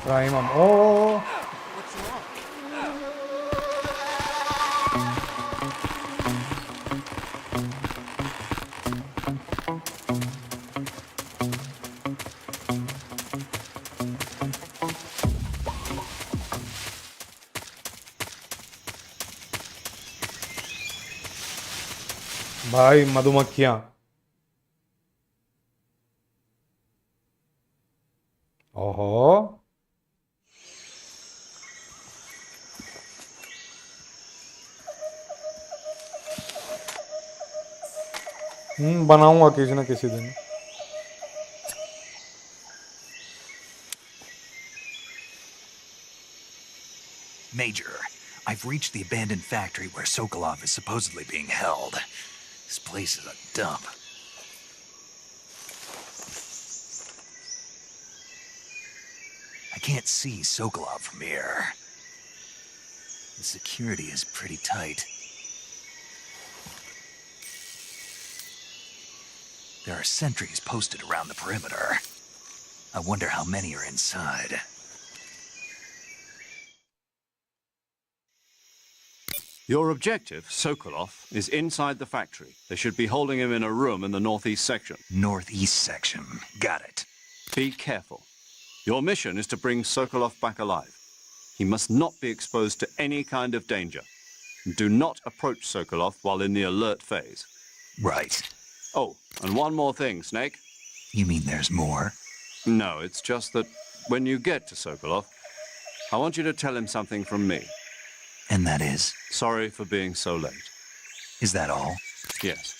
प्राइम ओ भाई मधुमक्खियां. ओहो बनाऊंगा किसी न किसी दिन. Major, I've reached the abandoned factory where Sokolov is supposedly being held. This place is a dump. I can't see Sokolov from here. The security is pretty tight. There are sentries posted around the perimeter. I wonder how many are inside. Your objective, Sokolov, is inside the factory. They should be holding him in a room in the northeast section. Northeast section. Got it. Be careful. Your mission is to bring Sokolov back alive. He must not be exposed to any kind of danger. Do not approach Sokolov while in the alert phase. Right. Oh, and one more thing, Snake. You mean there's more? No, it's just that when you get to Sokolov, I want you to tell him something from me. And that is? Sorry for being so late. Is that all? Yes.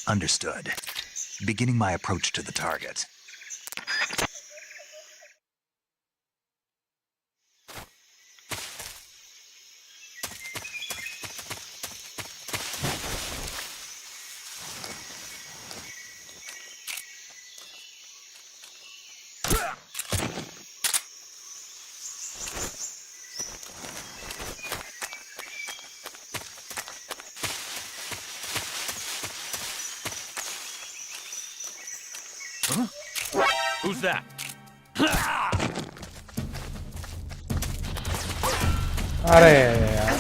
Understood. Beginning my approach to the target. Who's that? अरे यार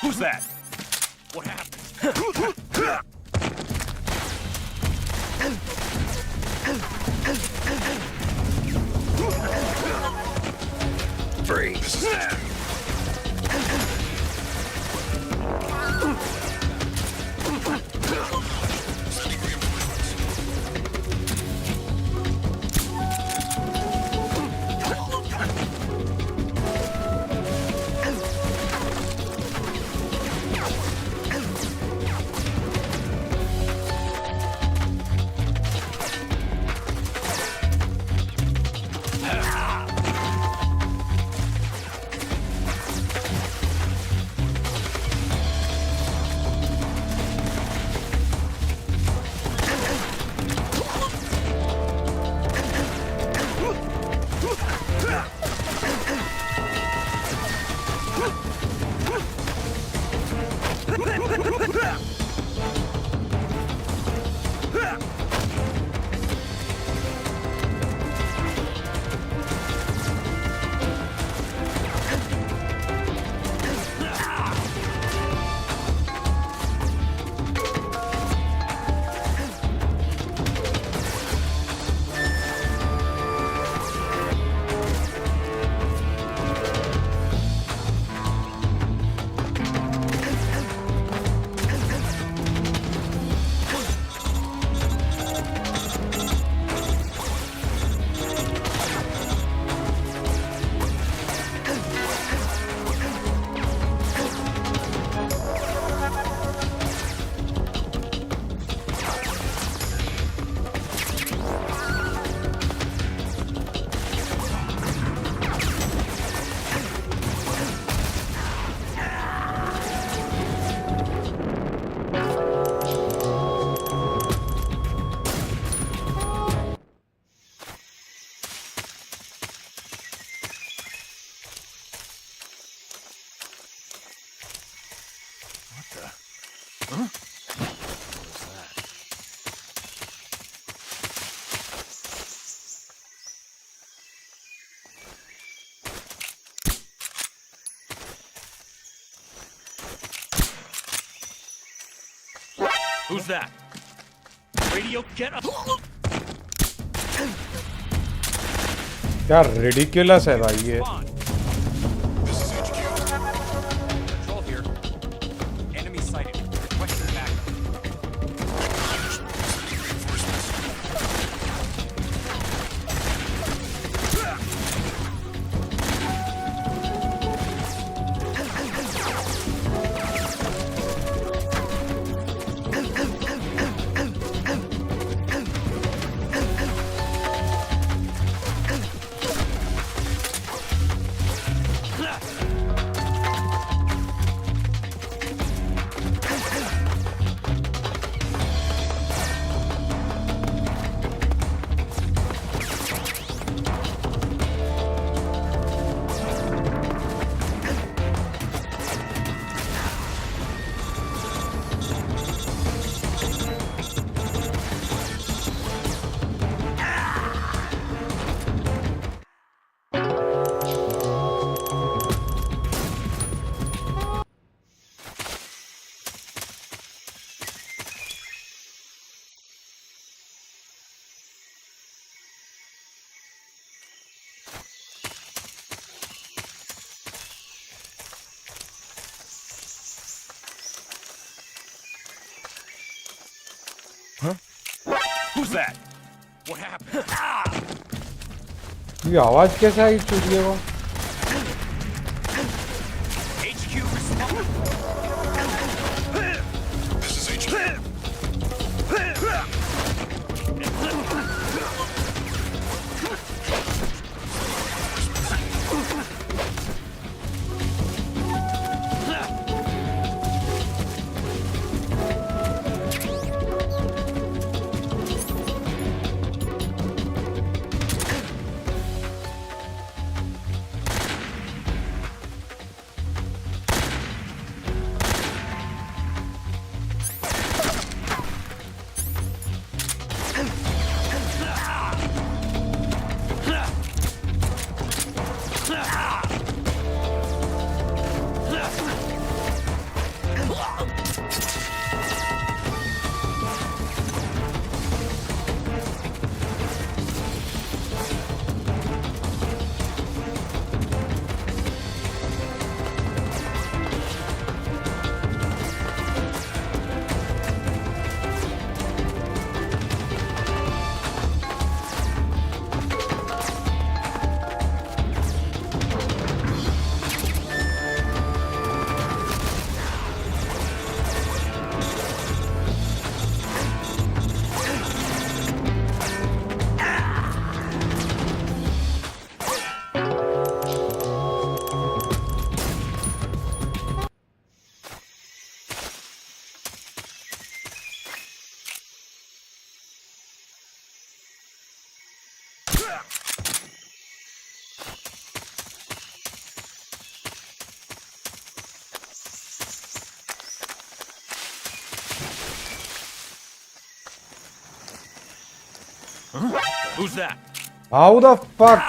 Who's that? What happened? Freeze. Who's that? Radio, get up! क्या ridiculous है भाई ये. Control here. Enemy sighted. Requesting backup. Who's that? What happened? ये आवाज कैसे आई चूतिए को? HQ respond. This is HQ. Who's that? How the fuck?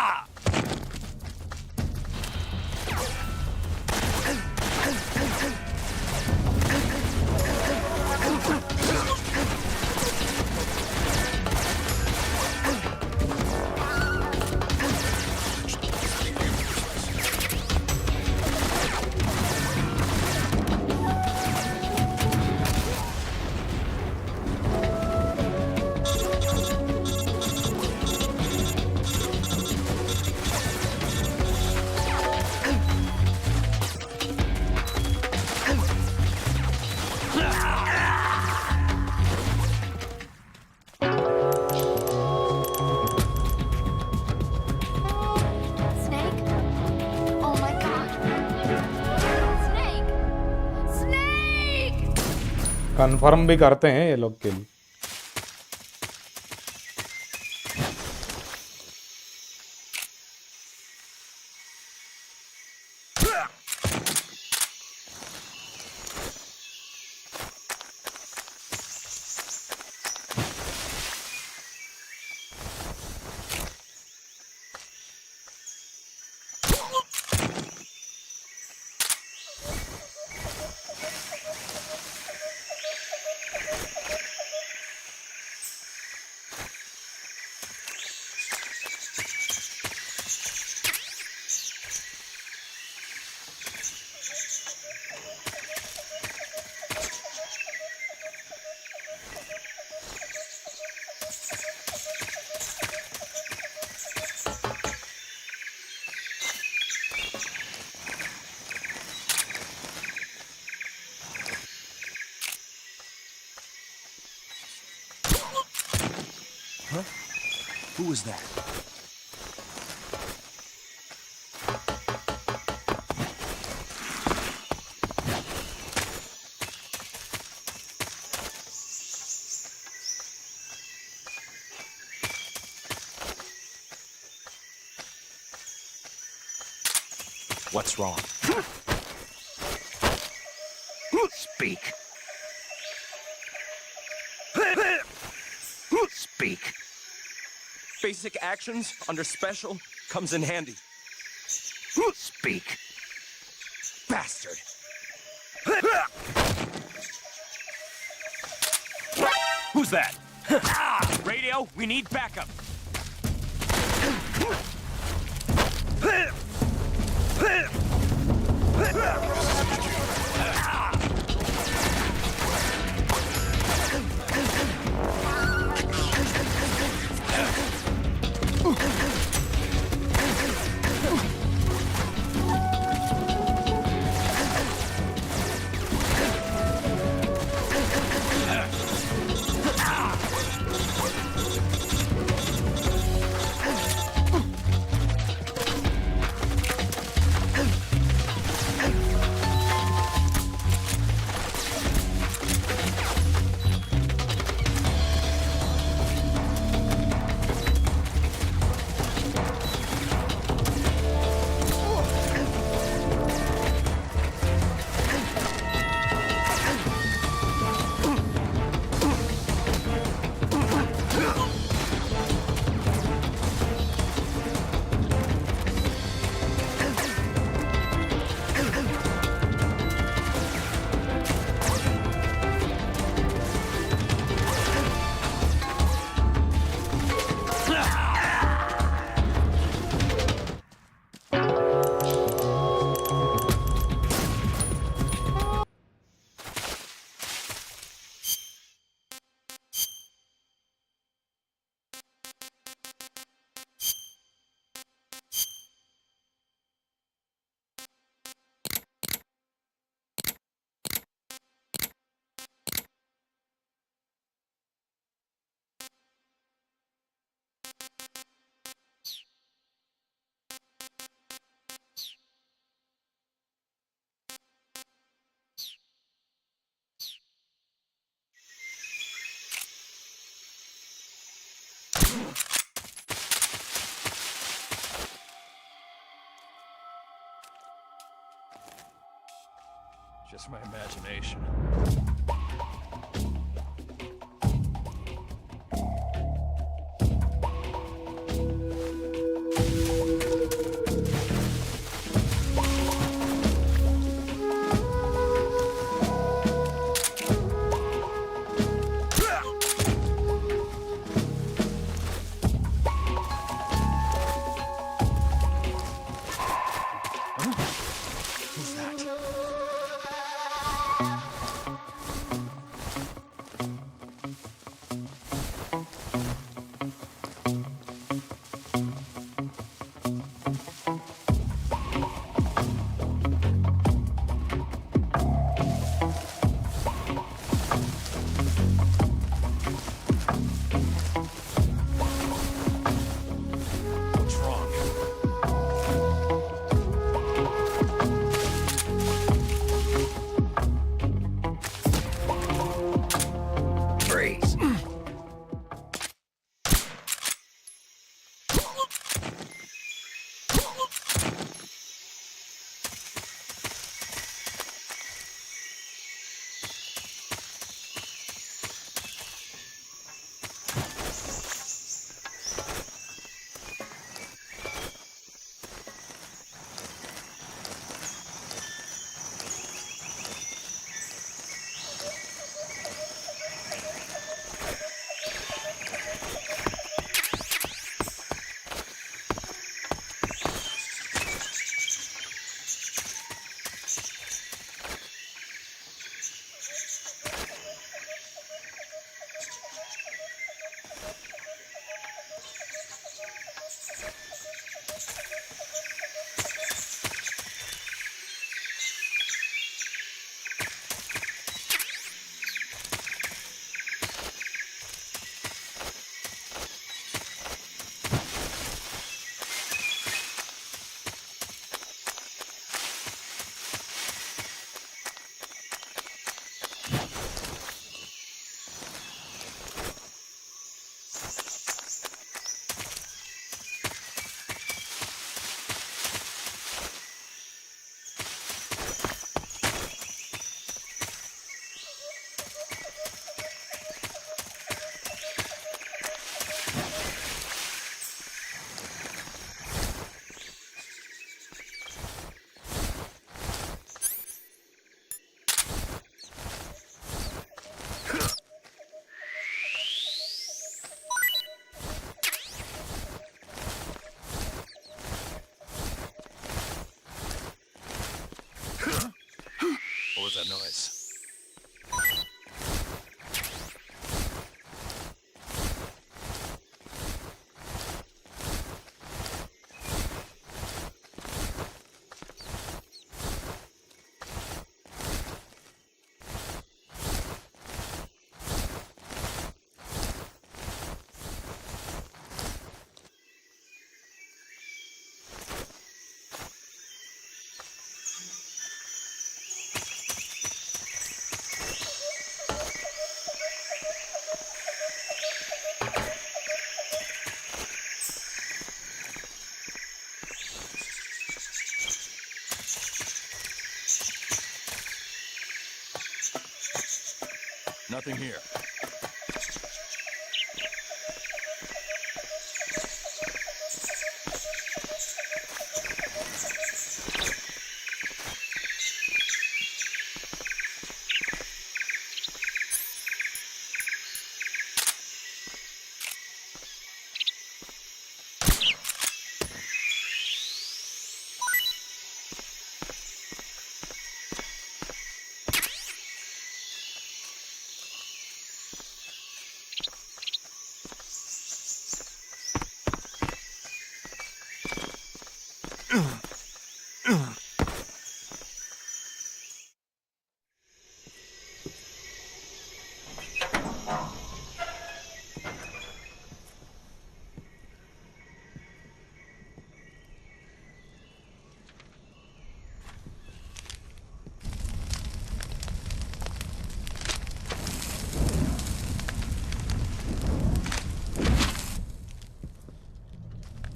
Snake? Oh my god. Snake! Snake! Confirm भी करते हैं ये लोग के लिए. Who was that? What's wrong? Speak. Speak. Basic actions under special comes in handy. Speak. Bastard! Who's that? Radio, we need backup. Just my imagination. was that noise? Nothing here.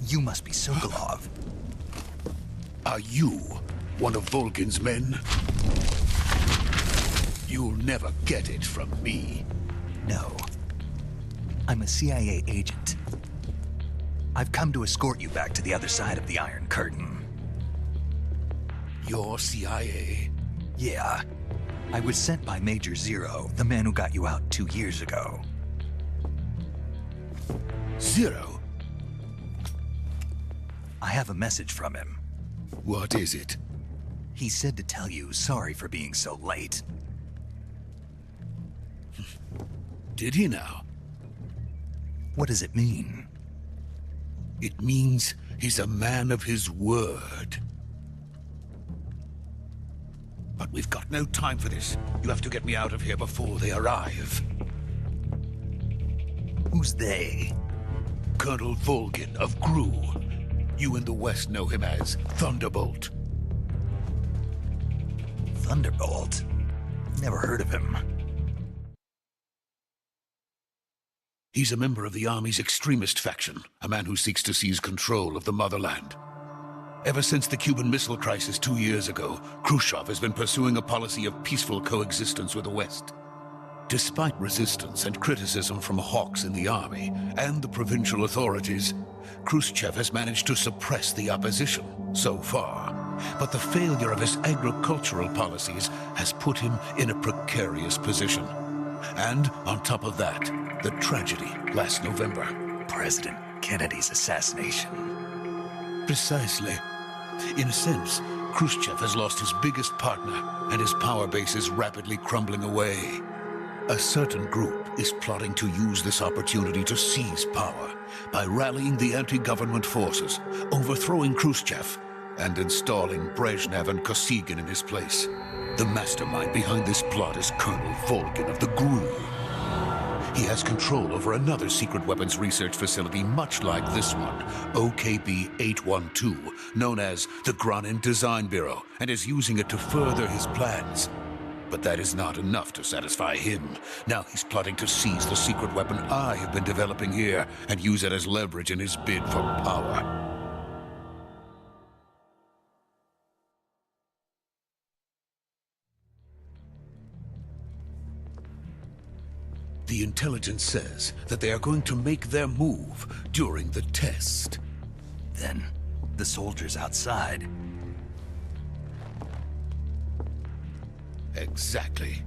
You must be Sokolov. Are you one of Volgin's men? You'll never get it from me. No. I'm a CIA agent. I've come to escort you back to the other side of the Iron Curtain. You're CIA? Yeah. I was sent by Major Zero, the man who got you out 2 years ago. Zero? I have a message from him. What is it? He said to tell you sorry for being so late. Did he now? What does it mean? It means he's a man of his word. But we've got no time for this. You have to get me out of here before they arrive. Who's they? Colonel Volgin of GRU. You in the West know him as Thunderbolt. Thunderbolt? Never heard of him. He's a member of the Army's extremist faction, a man who seeks to seize control of the motherland. Ever since the Cuban Missile Crisis 2 years ago, Khrushchev has been pursuing a policy of peaceful coexistence with the West. Despite resistance and criticism from hawks in the army and the provincial authorities, Khrushchev has managed to suppress the opposition so far. But the failure of his agricultural policies has put him in a precarious position. And on top of that, the tragedy last November. President Kennedy's assassination. Precisely. In a sense, Khrushchev has lost his biggest partner, and his power base is rapidly crumbling away. A certain group is plotting to use this opportunity to seize power by rallying the anti-government forces, overthrowing Khrushchev, and installing Brezhnev and Kosygin in his place. The mastermind behind this plot is Colonel Volgin of the GRU. He has control over another secret weapons research facility much like this one, OKB-812, known as the Granin Design Bureau, and is using it to further his plans. But that is not enough to satisfy him. Now he's plotting to seize the secret weapon I have been developing here and use it as leverage in his bid for power. The intelligence says that they are going to make their move during the test. Then, the soldiers outside. Exactly.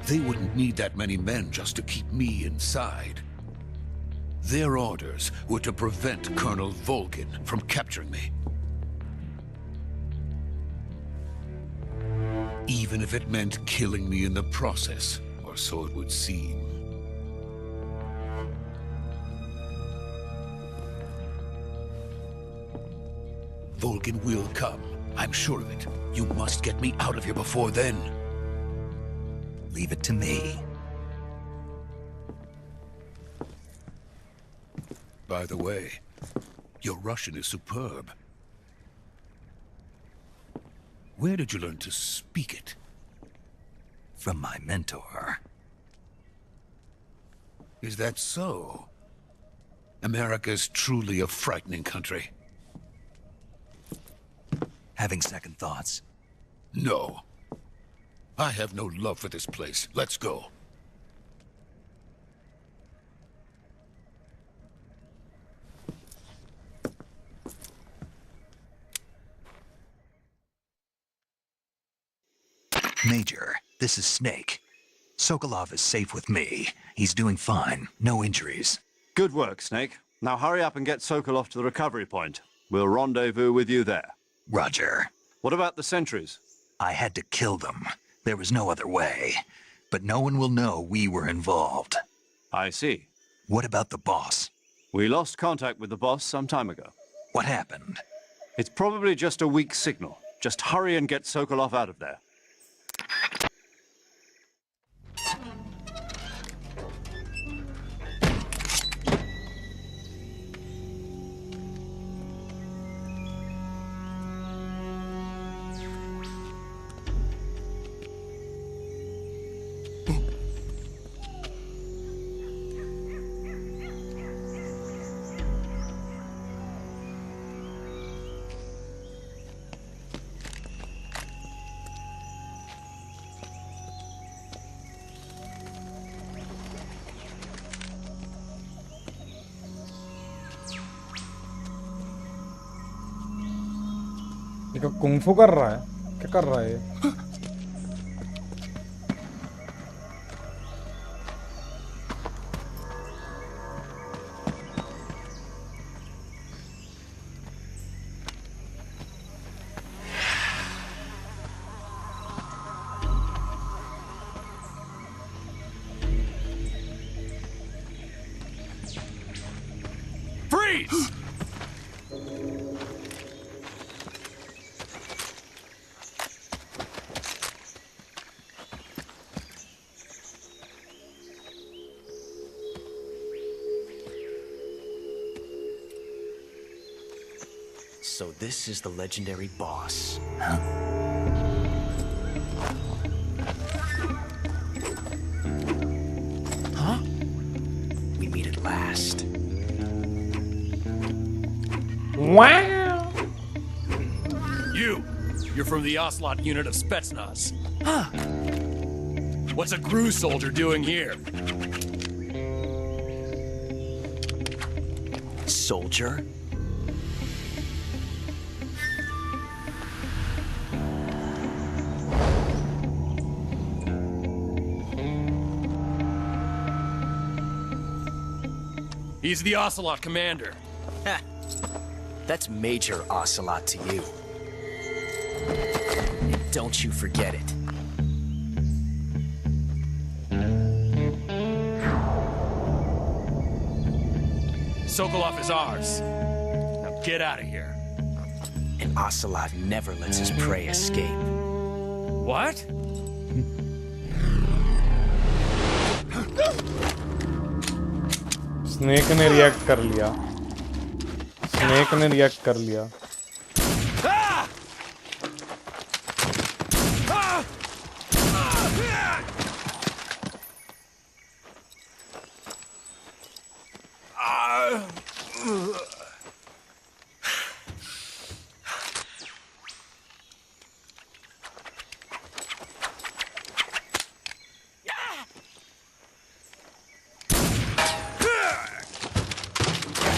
They wouldn't need that many men just to keep me inside. Their orders were to prevent Colonel Volgin from capturing me. even if it meant killing me in the process, or so it would seem. Vulcan will come. I'm sure of it. You must get me out of here before then. Leave it to me. By the way, your Russian is superb. Where did you learn to speak it? From my mentor. Is that so? America's truly a frightening country. Having second thoughts? No. I have no love for this place. Let's go. Major, this is Snake. Sokolov is safe with me. He's doing fine. No injuries. Good work, Snake. Now hurry up and get Sokolov to the recovery point. We'll rendezvous with you there. Roger. What about the sentries? I had to kill them. There was no other way. But no one will know we were involved. I see. What about the boss? We lost contact with the boss some time ago. What happened? It's probably just a weak signal. Just hurry and get Sokolov out of there. ये kung fu कर रहा है क्या कर रहा है ये Freeze! So this is the legendary boss. Huh? We meet at last. Wow! You're from the Ocelot unit of Spetsnaz. Huh. What's a GRU soldier doing here? Soldier? He's the Ocelot commander. Ha! That's Major Ocelot to you. And don't you forget it. Sokolov is ours. Now get out of here. And Ocelot never lets his prey escape. What? Snake ने react कर लिया snake ने react कर लिया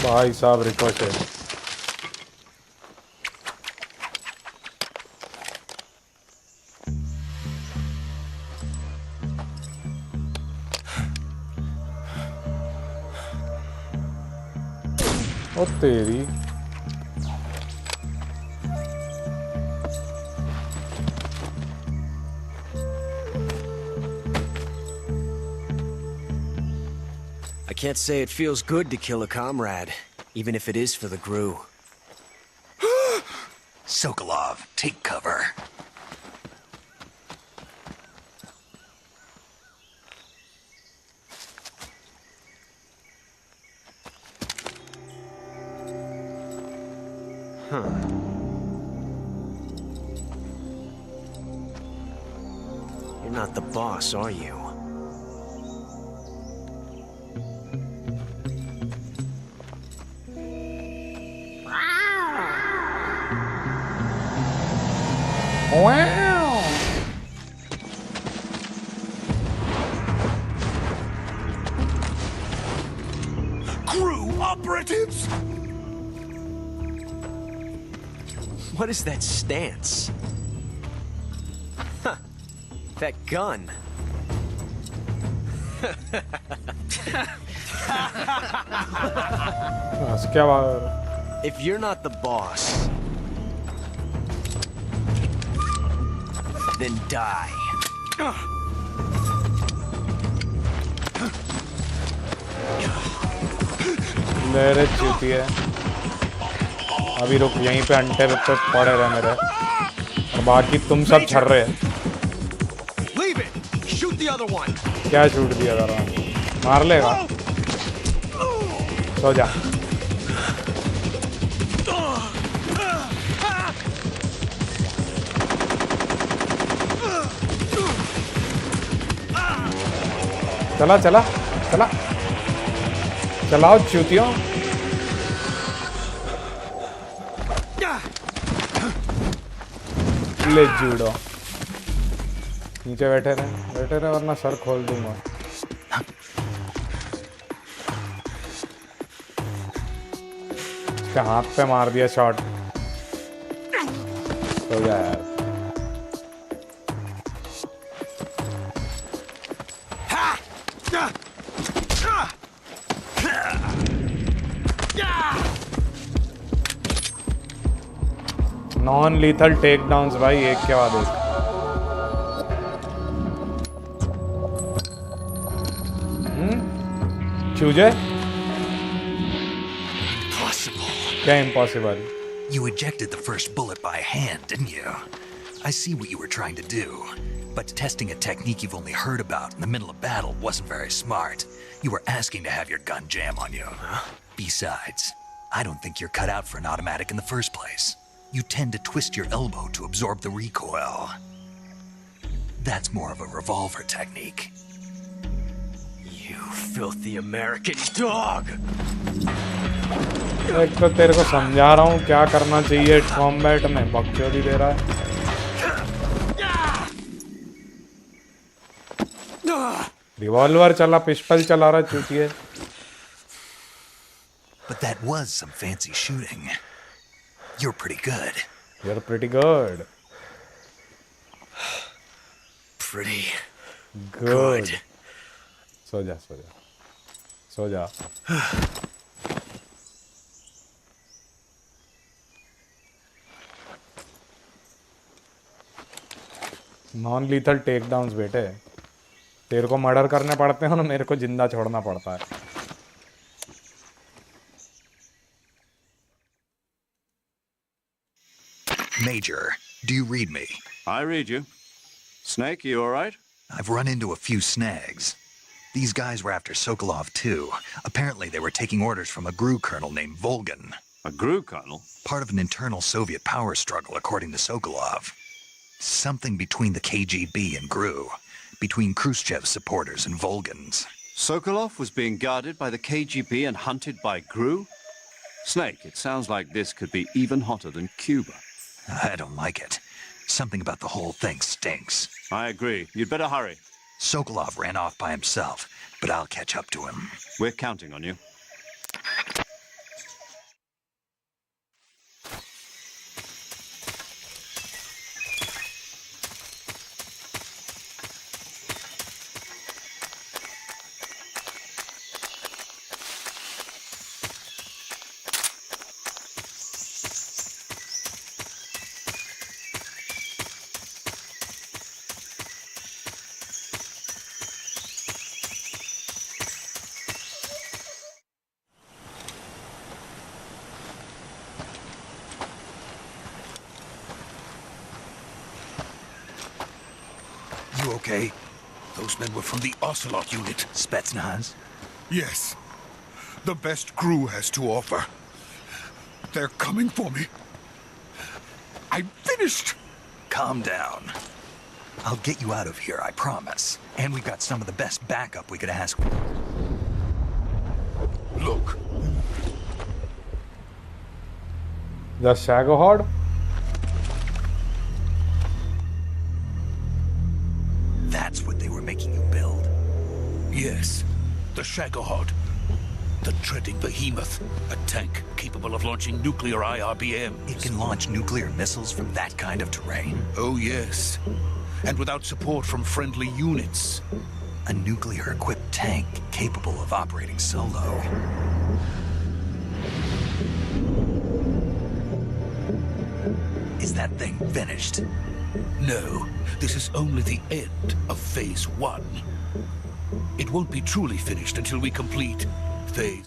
भाई साहब record ओ तेरी can't say it feels good to kill a comrade, even if it is for the GRU. Sokolov, take cover. You're not the boss, are you? Wow. GRU operatives! What is that stance? Huh. That gun. क्या बात? If you're not the boss, then die. मेरे चूती है अभी रुक यहीं पे अंटे पे पड़े रहे मेरे और बाकी तुम सब छर रहे Leave it. Shoot the other one. क्या शूट दिया कर रहा मार लेगा सो जा चला चला चला चलाओ चूतियों ले जूडो नीचे बैठे रहे वरना सर खोल दूंगा इसके हाथ पे मार दिया शॉट हो गया यार नॉन लीथल टेक डाउन्स भाई एक के बाद एक चूजे क्या impossible? You ejected the first bullet by hand, didn't you? I see what you were trying to do. But testing a technique you've only heard about in the middle of battle wasn't very smart. You were asking to have your gun jam on you. Besides, I don't think you're cut out for an automatic in the first place. You tend to twist your elbow to absorb the recoil. That's more of a revolver technique. You filthy American dog! एक तो तेरे को समझा रहा हूँ क्या करना चाहिए कॉम्बैट में बकचोदी दे रहा है रिवॉल्वर चला पिस्टल चला रहा चूतिए But that was some fancy shooting. You're pretty good. You're pretty good. Pretty good. सो जा सो जा सो जा नॉन लीथल टेक डाउन्स बेटे तेरे को मर्डर करने पड़ते हैं और मेरे को जिंदा छोड़ना पड़ता है Major, do you read me? I read you. Snake, you all right? I've run into a few snags. These guys were after Sokolov too. Apparently they were taking orders from a GRU colonel named Volgan. A GRU colonel? Part of an internal Soviet power struggle, according to Sokolov. Something between the KGB and GRU. Between Khrushchev's supporters and Volgan's. Sokolov was being guarded by the KGB and hunted by GRU? Snake, it sounds like this could be even hotter than Cuba. I don't like it. Something about the whole thing stinks. I agree. You'd better hurry. Sokolov ran off by himself, but I'll catch up to him. We're counting on you. You okay? Those men were from the Ocelot unit. Spetsnaz? Yes. The best crew has to offer. They're coming for me. I'm finished. Calm down. I'll get you out of here, I promise. And we've got some of the best backup we could ask for. Look. The Shagohod? That's what they were making you build. Yes. The Shagohod. The treading behemoth. A tank capable of launching nuclear IRBMs. It can launch nuclear missiles from that kind of terrain. Oh, yes. And without support from friendly units. A nuclear-equipped tank capable of operating solo. Is that thing finished? No, this is only the end of Phase 1. It won't be truly finished until we complete Phase...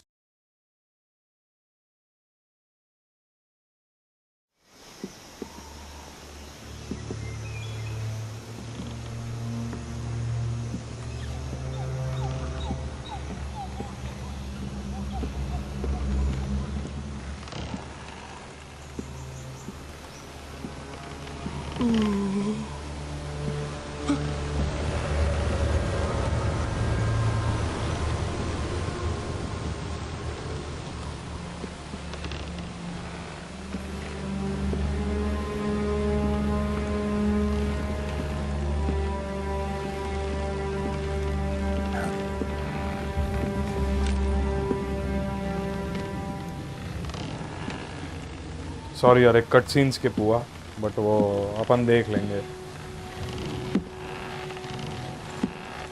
sorry यार, एक cut scene skip हुआ, but वो अपन देख लेंगे.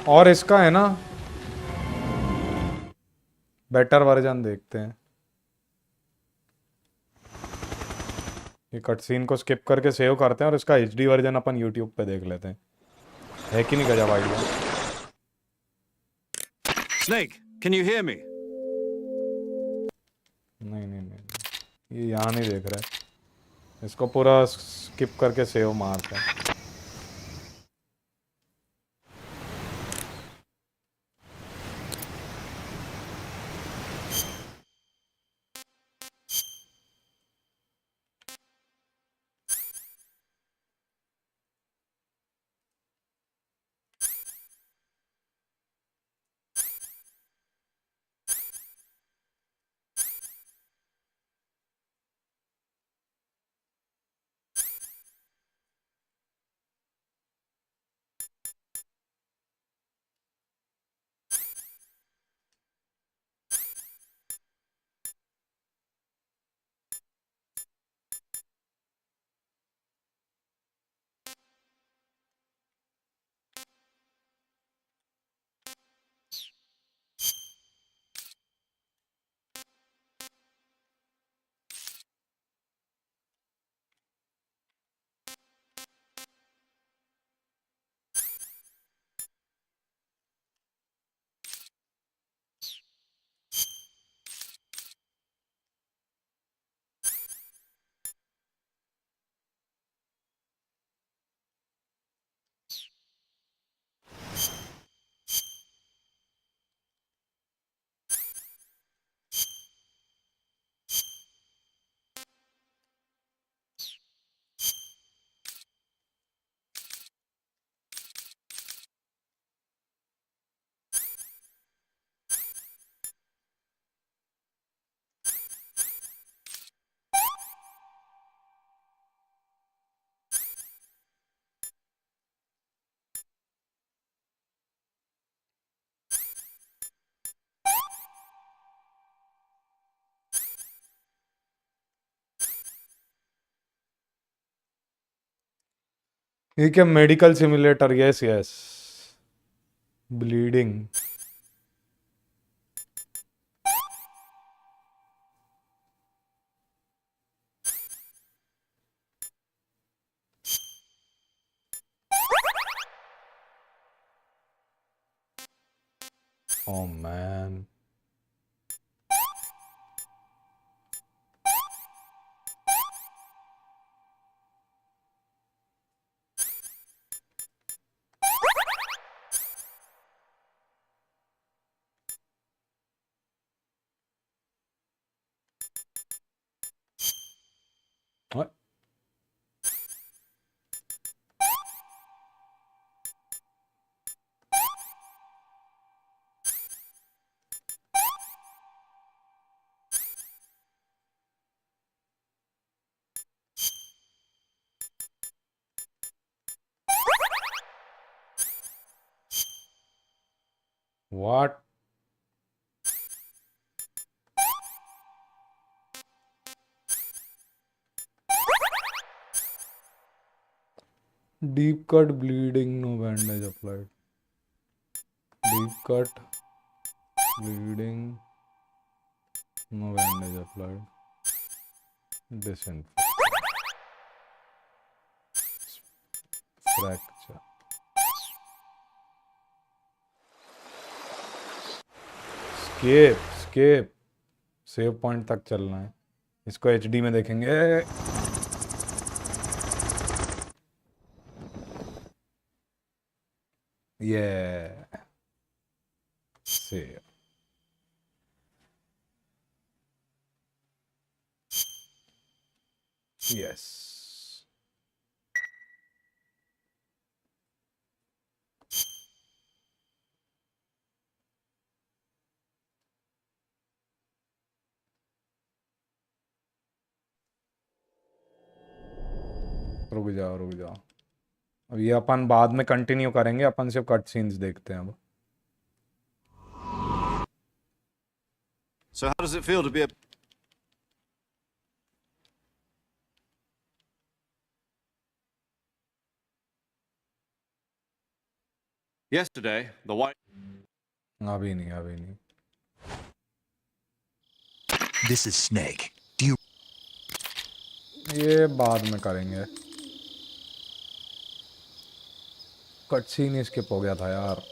और इसका है ना बेटर वर्जन देखते हैं. ये कट सीन को स्किप करके सेव करते हैं और इसका HD वर्जन अपन यूट्यूब पे देख लेते हैं. है कि नहीं गजब idea? Snake, can you hear me? नहीं नहीं नहीं, ये यहाँ नहीं देख रहा है. इसको पूरा स्किप करके सेव मारते हैं. ये क्या medical simulator? Yes yes, bleeding. Oh man. What? Deep cut bleeding, no bandage applied. Deep cut bleeding, no bandage applied. Disinfect. Fracture. Escape save point तक चलना है. इसको एचडी में देखेंगे. ये सेव. यस. रुक जाओ. अब ये अपन बाद में कंटिन्यू करेंगे. अपन सिर्फ कट सीन्स देखते हैं अब. So how does it feel to be a... Yesterday, the white... अभी नहीं. This is Snake. Do you... ये बाद में करेंगे. कट सीन स्किप हो गया था यार.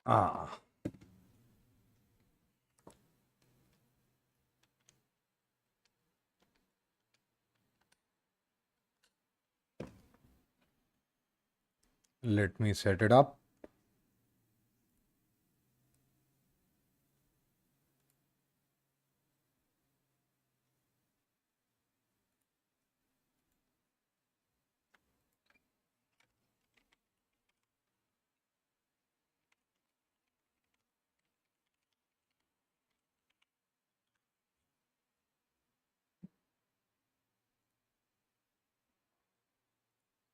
Ah. Let me set it up.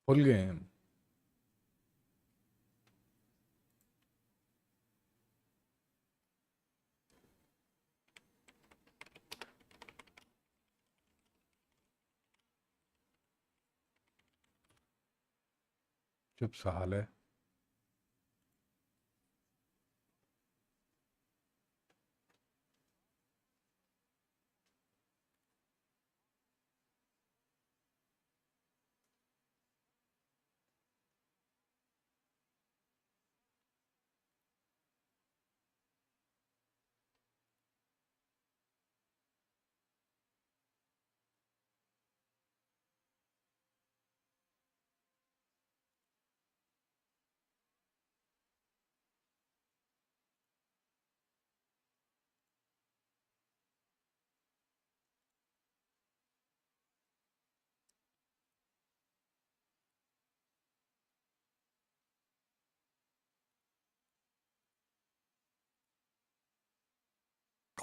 Full game. चुप साल है.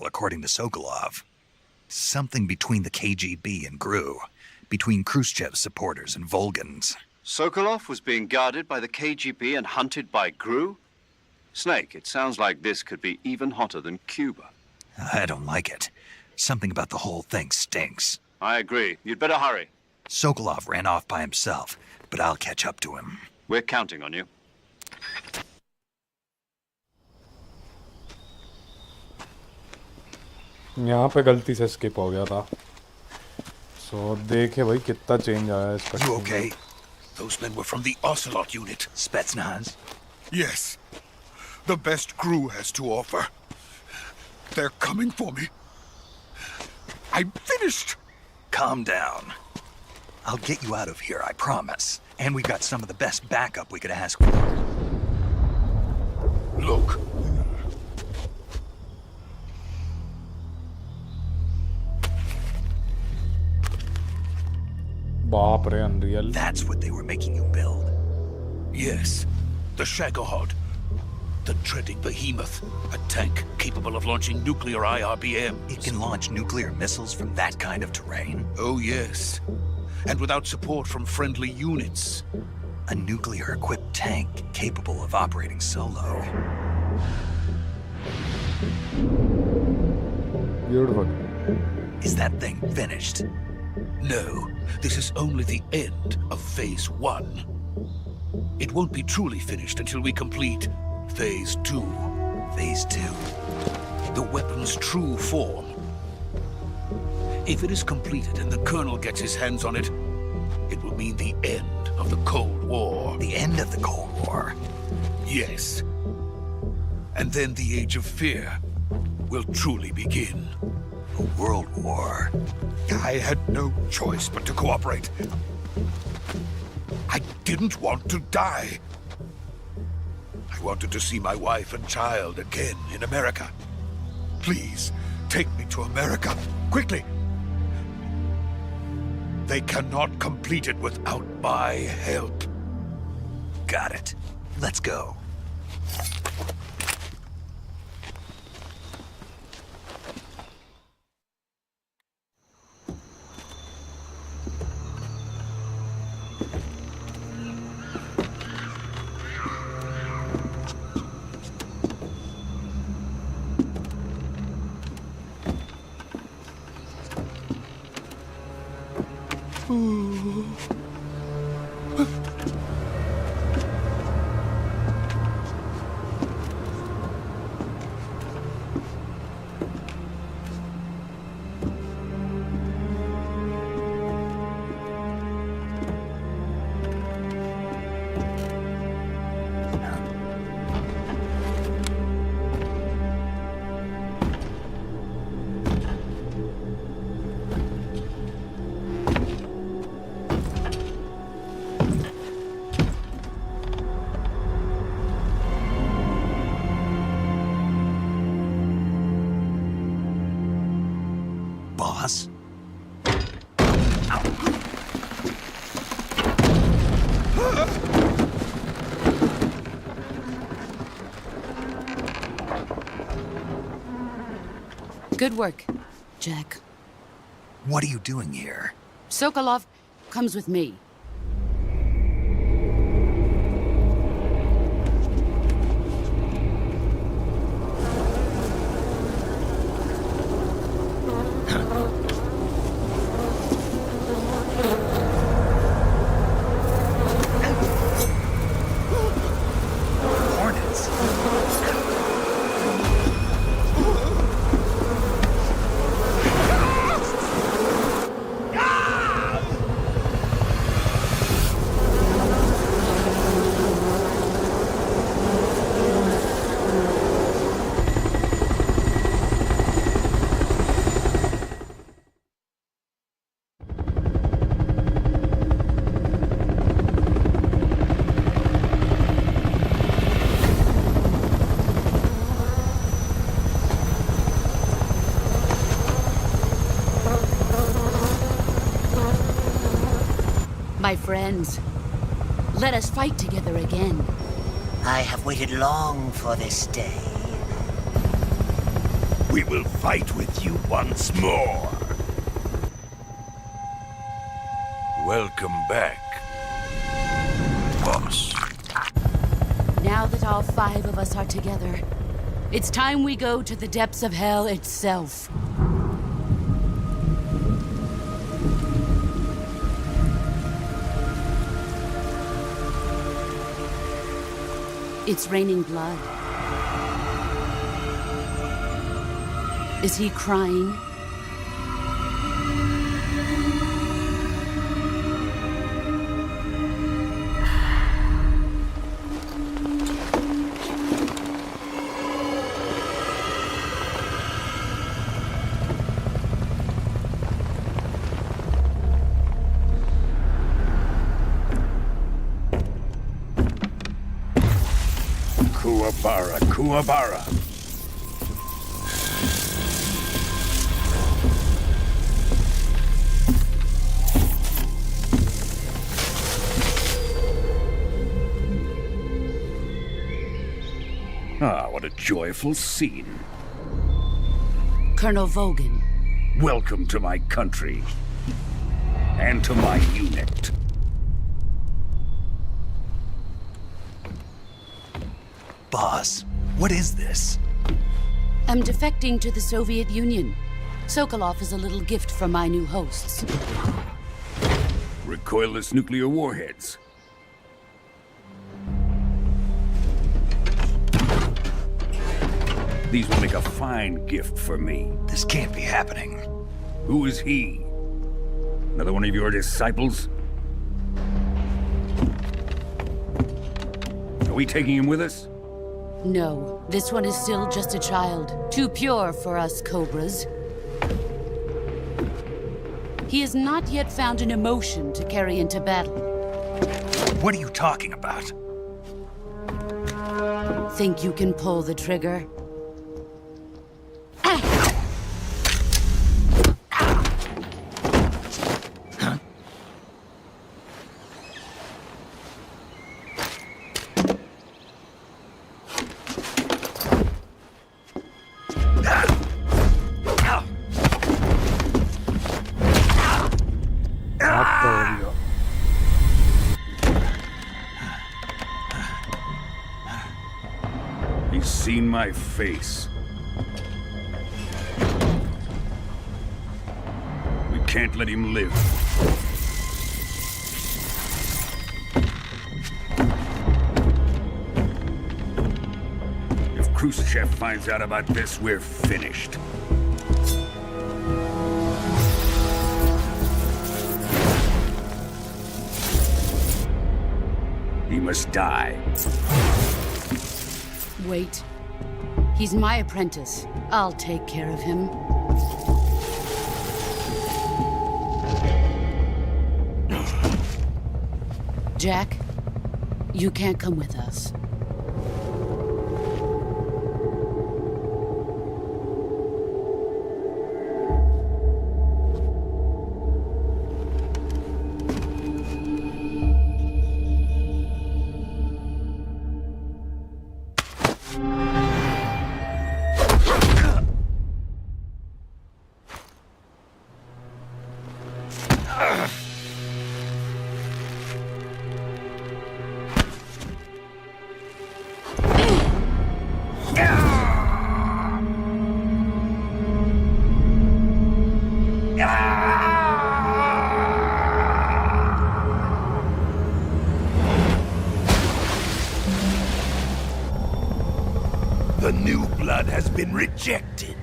According to Sokolov, something between the KGB and GRU, between Khrushchev's supporters and Volgans. Sokolov was being guarded by the KGB and hunted by GRU? Snake, it sounds like this could be even hotter than Cuba. I don't like it. Something about the whole thing stinks. I agree. You'd better hurry. Sokolov ran off by himself, but I'll catch up to him. We're counting on you. यहाँ पे गलती से skip हो गया था. So देखे भाई कितना चेंज आया है इस You okay? Those men were from the Ocelot unit. Spetsnaz? Yes. The best crew has to offer. They're coming for me. I'm finished. Calm down. I'll get you out of here, I promise. And we've got some of the best backup we could ask for. Look. बाप रे unreal. That's what they were making you build. Yes. The Shagohod. The dreading behemoth. A tank capable of launching nuclear IRBM. It can launch nuclear missiles from that kind of terrain? Oh, yes. And without support from friendly units. A nuclear-equipped tank capable of operating solo. Beautiful. Is that thing finished? No, this is only the end of Phase 1. It won't be truly finished until we complete Phase 2. Phase 2? The weapon's true form. If it is completed and the Colonel gets his hands on it, it will mean the end of the Cold War. The end of the Cold War? Yes. And then the Age of Fear will truly begin. A world war? I had no choice but to cooperate. I didn't want to die. I wanted to see my wife and child again in America. Please, take me to America, quickly. They cannot complete it without my help. Got it. Let's go. Boss? Good work, Jack. What are you doing here? Sokolov comes with me. Hornets? My friends, let us fight together again. I have waited long for this day. We will fight with you once more. Welcome back, boss. Now that all 5 of us are together, it's time we go to the depths of hell itself. It's raining blood. Is he crying? Kuwabara, Kuwabara. Ah, what a joyful scene. Colonel Vogan. Welcome to my country. And to my unit. Boss, what is this? I'm defecting to the Soviet Union. Sokolov is a little gift from my new hosts. Recoilless nuclear warheads. These will make a fine gift for me. This can't be happening. Who is he? Another one of your disciples? Are we taking him with us? No, this one is still just a child. Too pure for us Cobras. He has not yet found an emotion to carry into battle. What are you talking about? Think you can pull the trigger? He's seen my face. We can't let him live. If Khrushchev finds out about this, we're finished. He must die. Wait. He's my apprentice. I'll take care of him. Jack, you can't come with us. The new blood has been rejected.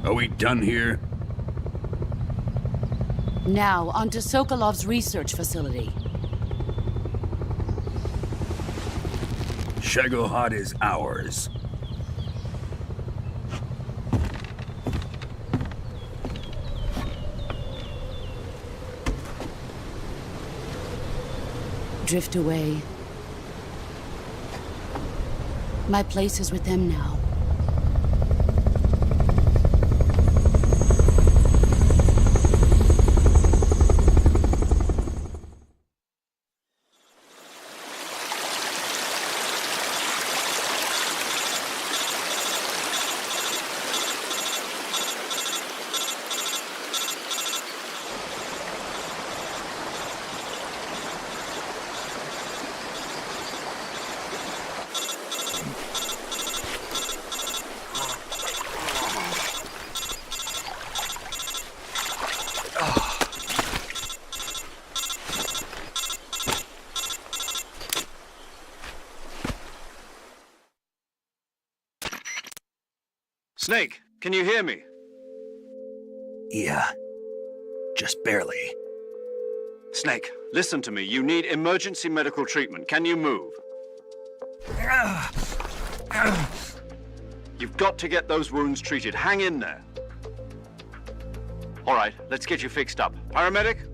Are we done here? Now, onto Sokolov's research facility. Shagohod is ours. Drift away. My place is with them now. Snake, can you hear me? Yeah. Just barely. Snake, listen to me. You need emergency medical treatment. Can you move? You've got to get those wounds treated. Hang in there. All right, let's get you fixed up. Paramedic?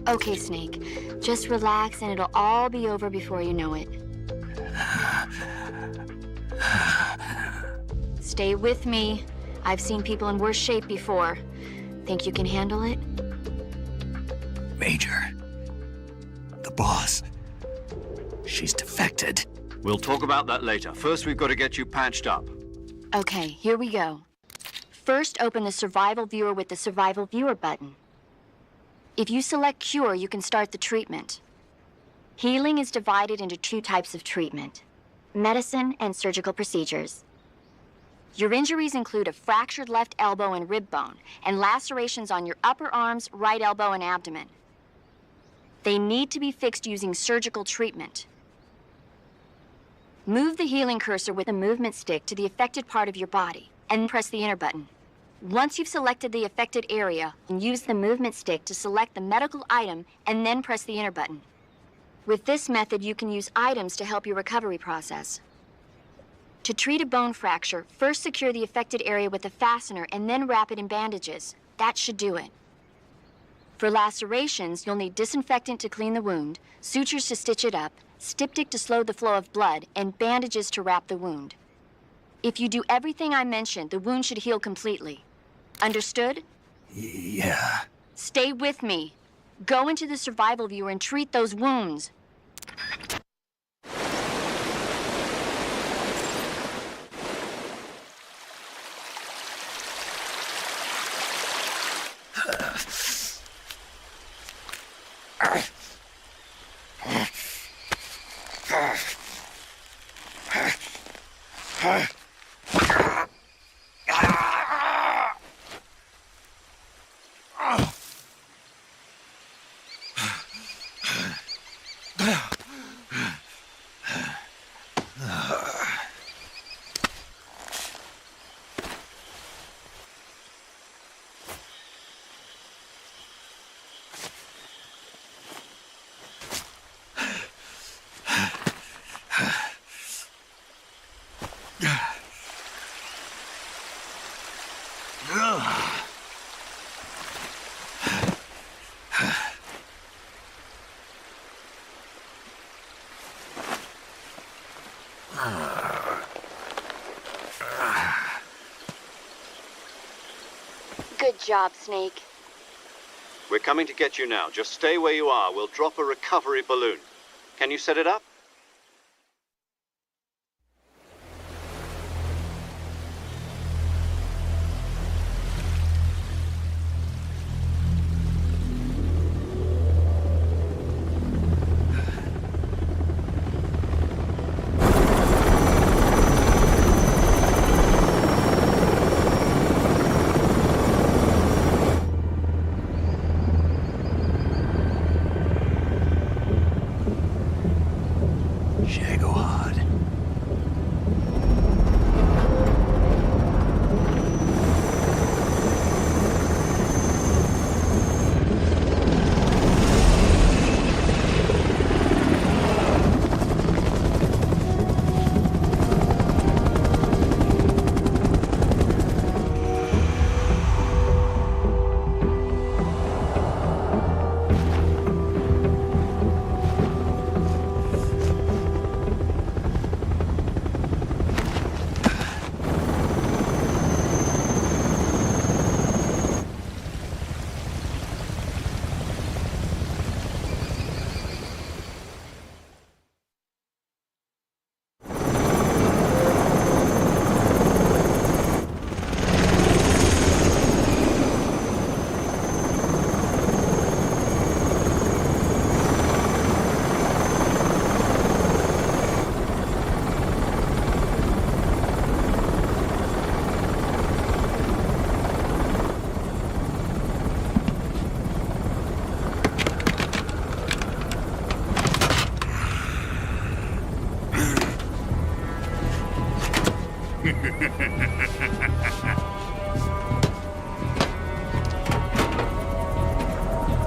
Okay, Snake. Just relax and it'll all be over before you know it. Stay with me. I've seen people in worse shape before. Think you can handle it? Major. The boss. She's defected. We'll talk about that later. First, we've got to get you patched up. Okay, here we go. First, open the Survival Viewer with the Survival Viewer button. If you select Cure, you can start the treatment. Healing is divided into two types of treatment: medicine and surgical procedures. Your injuries include a fractured left elbow and rib bone, and lacerations on your upper arms, right elbow, and abdomen. They need to be fixed using surgical treatment. Move the healing cursor with a movement stick to the affected part of your body, and press the enter button. Once you've selected the affected area, use the movement stick to select the medical item, and then press the enter button. With this method, you can use items to help your recovery process. To treat a bone fracture, first secure the affected area with a fastener and then wrap it in bandages. That should do it. For lacerations, you'll need disinfectant to clean the wound, sutures to stitch it up, styptic to slow the flow of blood, and bandages to wrap the wound. If you do everything I mentioned, the wound should heal completely. Understood? Yeah. Stay with me. Go into the Survival Viewer and treat those wounds. Good job, Snake. We're coming to get you now. Just stay where you are. We'll drop a recovery balloon. Can you set it up?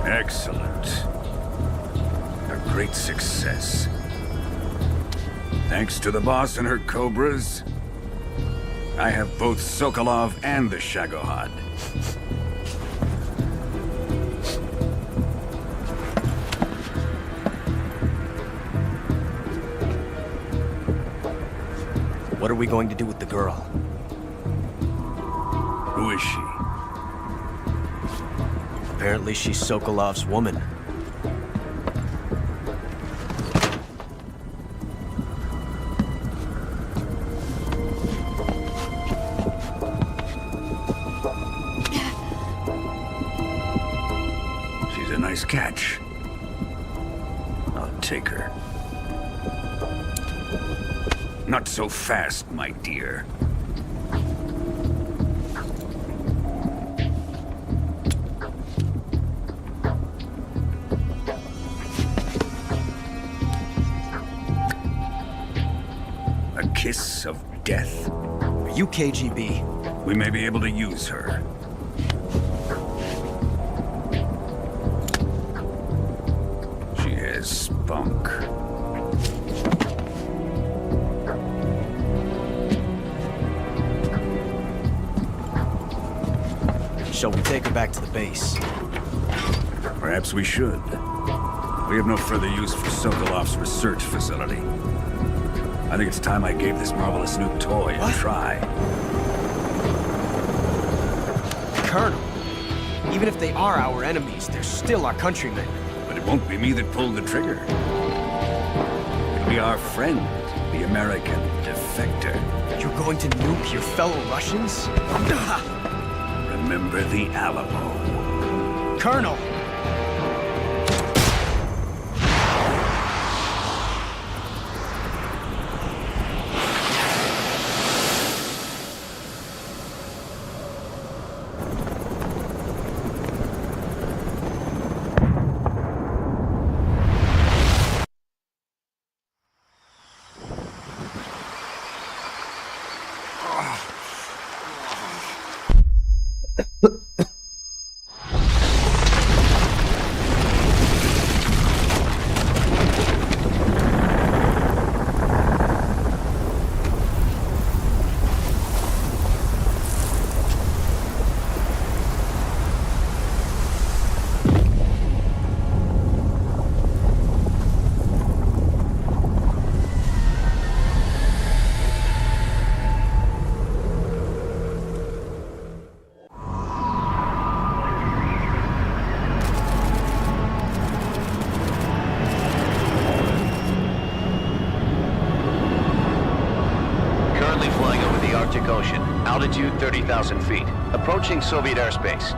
Excellent. A great success. Thanks to the boss and her cobras, I have both Sokolov and the Shagohod. What are we going to do with the girl? Who is she? Apparently she's Sokolov's woman. She's a nice catch. I'll take her. Not so fast, my dear. A kiss of death? Are you KGB? We may be able to use her. She has spunk. Shall we take her back to the base? Perhaps we should. We have no further use for Sokolov's research facility. I think it's time I gave this marvelous new toy a try. Colonel, even if they are our enemies, they're still our countrymen. But it won't be me that pulled the trigger. It'll be our friend, the American defector. You're going to nuke your fellow Russians? Remember the Alamo. Colonel! Ocean, altitude 30,000 feet, approaching Soviet airspace.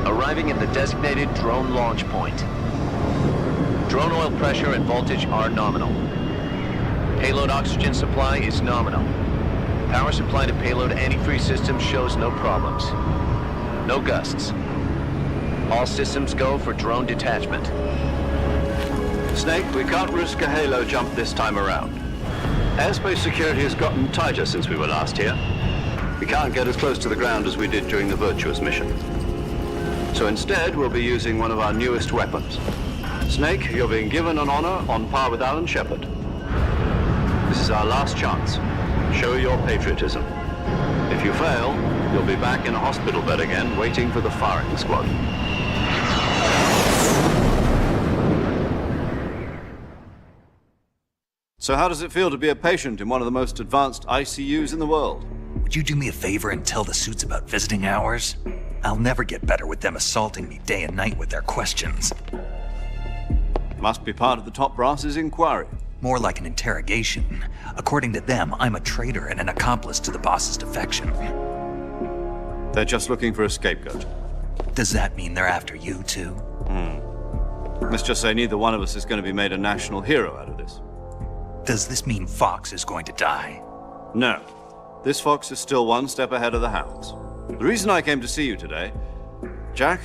Arriving at the designated drone launch point. Drone oil pressure and voltage are nominal. Payload oxygen supply is nominal. Power supply to payload antifreeze system shows no problems. No gusts. All systems go for drone detachment. Snake, we can't risk a halo jump this time around. Airspace security has gotten tighter since we were last here. We can't get as close to the ground as we did during the Virtuous mission. So instead, we'll be using one of our newest weapons. Snake, you're being given an honor on par with Alan Shepard. This is our last chance. Show your patriotism. If you fail, you'll be back in a hospital bed again, waiting for the firing squad. So how does it feel to be a patient in one of the most advanced ICUs in the world? Would you do me a favor and tell the suits about visiting hours? I'll never get better with them assaulting me day and night with their questions. Must be part of the top brass's inquiry. More like an interrogation. According to them, I'm a traitor and an accomplice to the boss's defection. They're just looking for a scapegoat. Does that mean they're after you, too? Let's just say neither one of us is going to be made a national hero out of this. Does this mean Fox is going to die? No. This fox is still one step ahead of the hounds. The reason I came to see you today, Jack,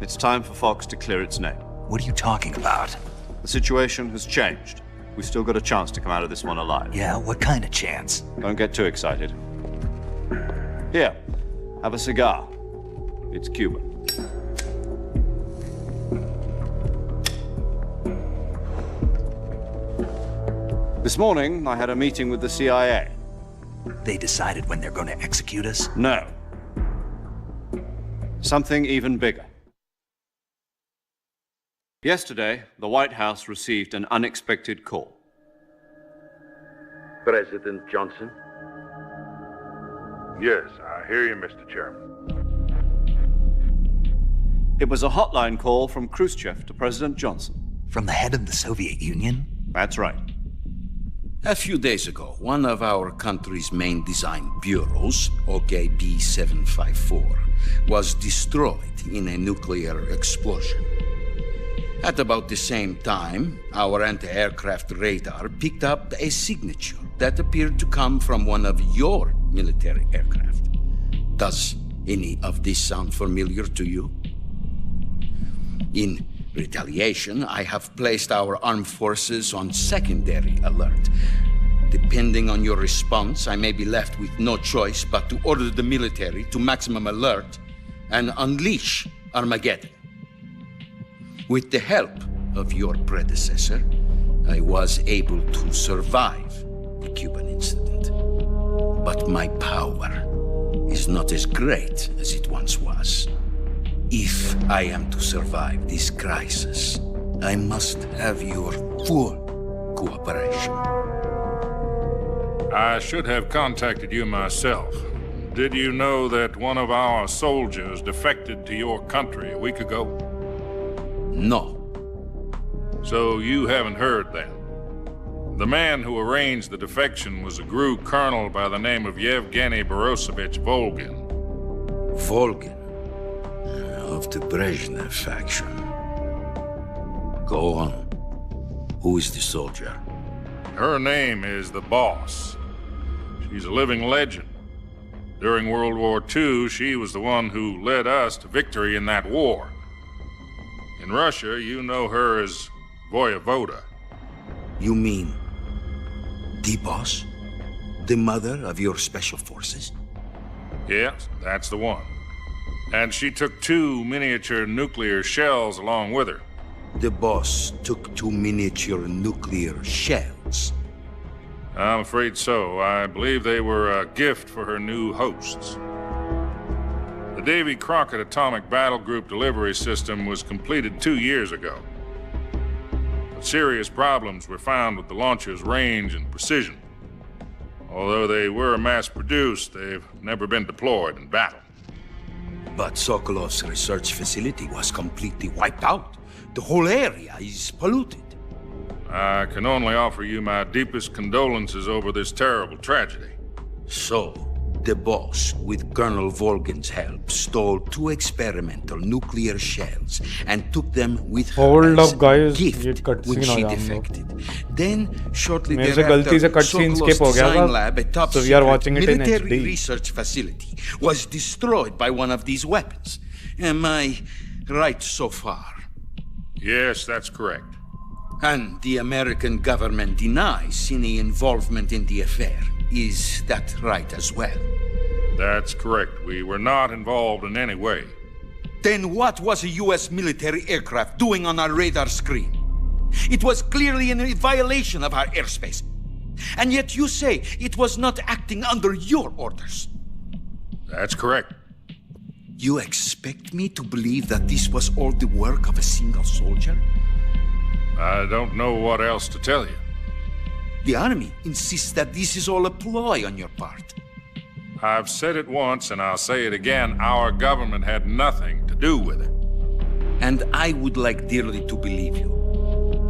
it's time for Fox to clear its name. What are you talking about? The situation has changed. We've still got a chance to come out of this one alive. Yeah, what kind of chance? Don't get too excited. Here, have a cigar. It's Cuban. This morning, I had a meeting with the CIA. they decided when they're going to execute us? No. Something even bigger. Yesterday, the White House received an unexpected call. President Johnson? Yes, I hear you, Mr. Chairman. It was a hotline call from Khrushchev to President Johnson. From the head of the Soviet Union? That's right. A few days ago, one of our country's main design bureaus, OKB 754, was destroyed in a nuclear explosion. At about the same time, our anti-aircraft radar picked up a signature that appeared to come from one of your military aircraft. Does any of this sound familiar to you? In retaliation, I have placed our armed forces on secondary alert. Depending on your response, I may be left with no choice but to order the military to maximum alert and unleash Armageddon. With the help of your predecessor, I was able to survive the Cuban incident. But my power is not as great as it once was. If I am to survive this crisis, I must have your full cooperation. I should have contacted you myself. Did you know that one of our soldiers defected to your country a week ago? No. So you haven't heard then? The man who arranged the defection was a GRU colonel by the name of Yevgeny Borisovich Volgin. Volgin? Of the Brezhnev faction. Go on. Who is the soldier? Her name is the Boss. She's a living legend. During World War II, she was the one who led us to victory in that war. In Russia, you know her as Voyevoda. You mean the Boss? The mother of your special forces? Yes, that's the one. And she took 2 miniature nuclear shells along with her. The Boss took 2 miniature nuclear shells? I'm afraid so. I believe they were a gift for her new hosts. The Davy Crockett Atomic Battle Group delivery system was completed 2 years ago. But serious problems were found with the launcher's range and precision. Although they were mass-produced, they've never been deployed in battle. But Sokolov's research facility was completely wiped out. The whole area is polluted. I can only offer you my deepest condolences over this terrible tragedy. So, the Boss, with Colonel Volgin's help, stole 2 experimental nuclear shells and took them with her as a gift when she defected. Then, shortly thereafter, Sokolov's design lab, a top-secret military research facility, was destroyed by one of these weapons. Am I right so far? Yes, that's correct. And the American government denies any involvement in the affair. Is that right as well? That's correct. We were not involved in any way. Then what was a U.S. military aircraft doing on our radar screen? It was clearly in violation of our airspace. And yet you say it was not acting under your orders. That's correct. You expect me to believe that this was all the work of a single soldier? I don't know what else to tell you. The Army insists that this is all a ploy on your part. I've said it once, and I'll say it again. Our government had nothing to do with it. And I would like dearly to believe you.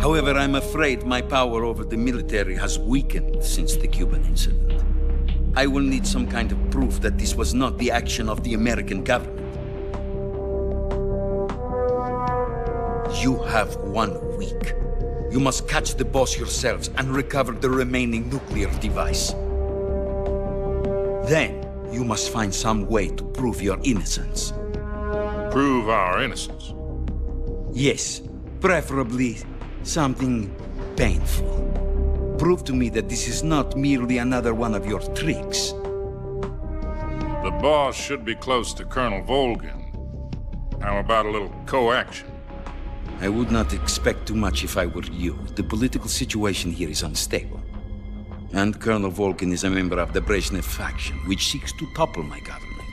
However, I'm afraid my power over the military has weakened since the Cuban incident. I will need some kind of proof that this was not the action of the American government. You have 1 week. You must catch the Boss yourselves and recover the remaining nuclear device. Then, you must find some way to prove your innocence. Prove our innocence? Yes, preferably something painful. Prove to me that this is not merely another one of your tricks. The Boss should be close to Colonel Volgin. How about a little coaction? I would not expect too much if I were you. The political situation here is unstable. And Colonel Volkin is a member of the Brezhnev faction, which seeks to topple my government.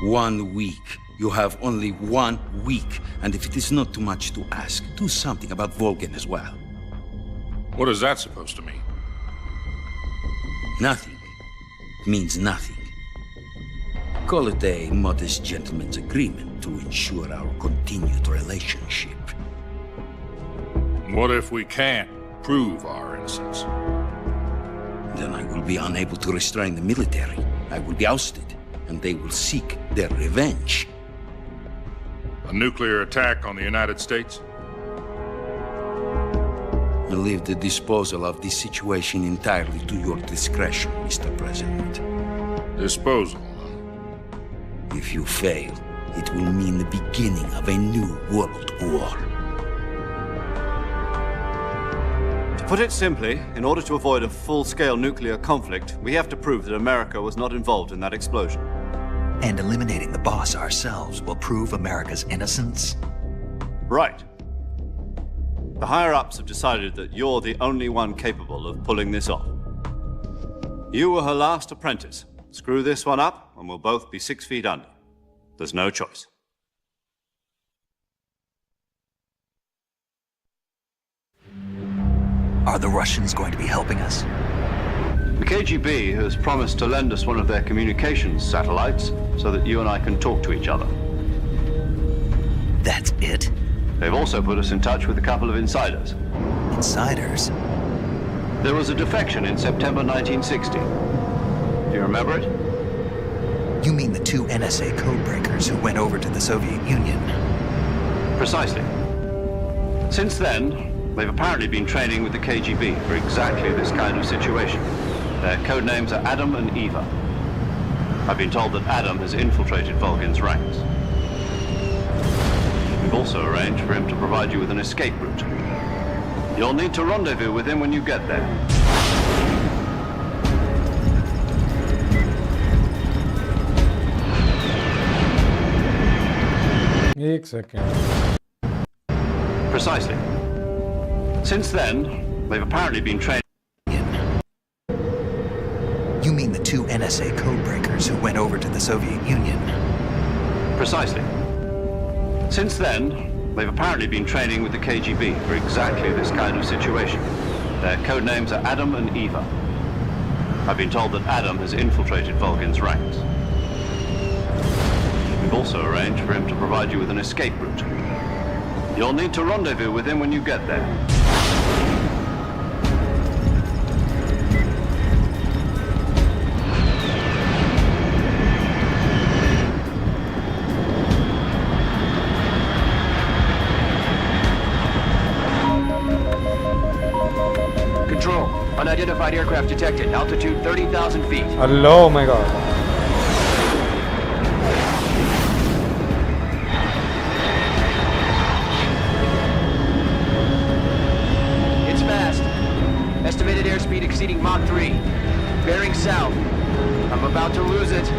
1 week. You have only 1 week. And if it is not too much to ask, do something about Volkin as well. What is that supposed to mean? Nothing. It means nothing. Call it a modest gentleman's agreement to ensure our continued relationship. What if we can't prove our innocence? Then I will be unable to restrain the military. I will be ousted, and they will seek their revenge. A nuclear attack on the United States? I leave the disposal of this situation entirely to your discretion, Mr. President. Disposal? If you fail, it will mean the beginning of a new world war. To put it simply, in order to avoid a full-scale nuclear conflict, we have to prove that America was not involved in that explosion. And eliminating the boss ourselves will prove America's innocence? Right. The higher-ups have decided that you're the only one capable of pulling this off. You were her last apprentice. Screw this one up, and we'll both be 6 feet under. There's no choice. Are the Russians going to be helping us? The KGB has promised to lend us one of their communications satellites so that you and I can talk to each other. That's it? They've also put us in touch with a couple of insiders. Insiders? There was a defection in September 1960. Do you remember it? You mean the 2 NSA codebreakers who went over to the Soviet Union? Precisely. Since then, they've apparently been training with the KGB for exactly this kind of situation. Their codenames are Adam and Eva. I've been told that Adam has infiltrated Volgin's ranks. We've also arranged for him to provide you with an escape route. You'll need to rendezvous with him when you get there. एक second. Precisely. Since then, they've apparently been trained. You mean the 2 NSA codebreakers who went over to the Soviet Union? Precisely. Since then, they've apparently been training with the KGB for exactly this kind of situation. Their codenames are Adam and Eva. I've been told that Adam has infiltrated Volgin's ranks. We've also arranged for him to provide you with an escape route. You'll need to rendezvous with him when you get there. Control. Unidentified aircraft detected. Altitude 30,000 feet. Hello, oh my god. It's fast. Estimated airspeed exceeding Mach 3. Bearing south. I'm about to lose it.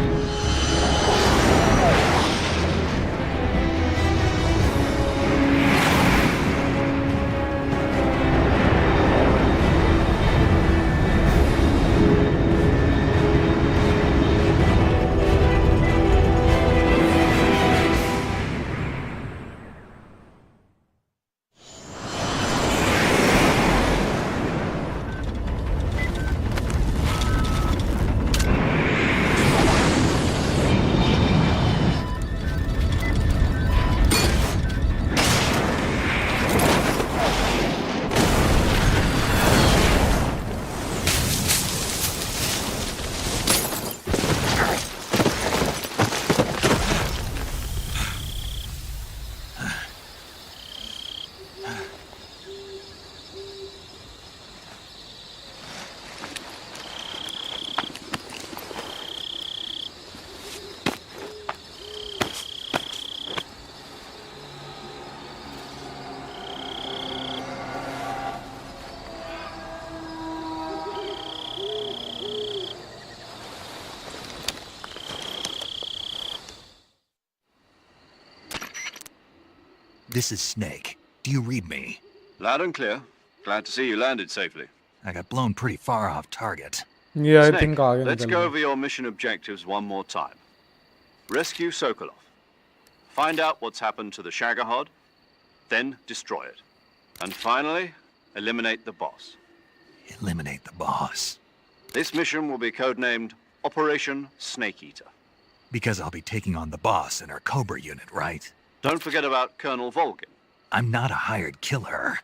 This is Snake. Do you read me? Loud and clear. Glad to see you landed safely. I got blown pretty far off target. Yeah, I Snake, think आगे let's निकल go गया. over your mission objectives one more time. Rescue Sokolov. Find out what's happened to the Shagohod, then destroy it. And finally, eliminate the boss. Eliminate the boss. This mission will be codenamed Operation Snake Eater. Because I'll be taking on the boss in our Cobra unit, right? Don't forget about Colonel Volgin. I'm not a hired killer.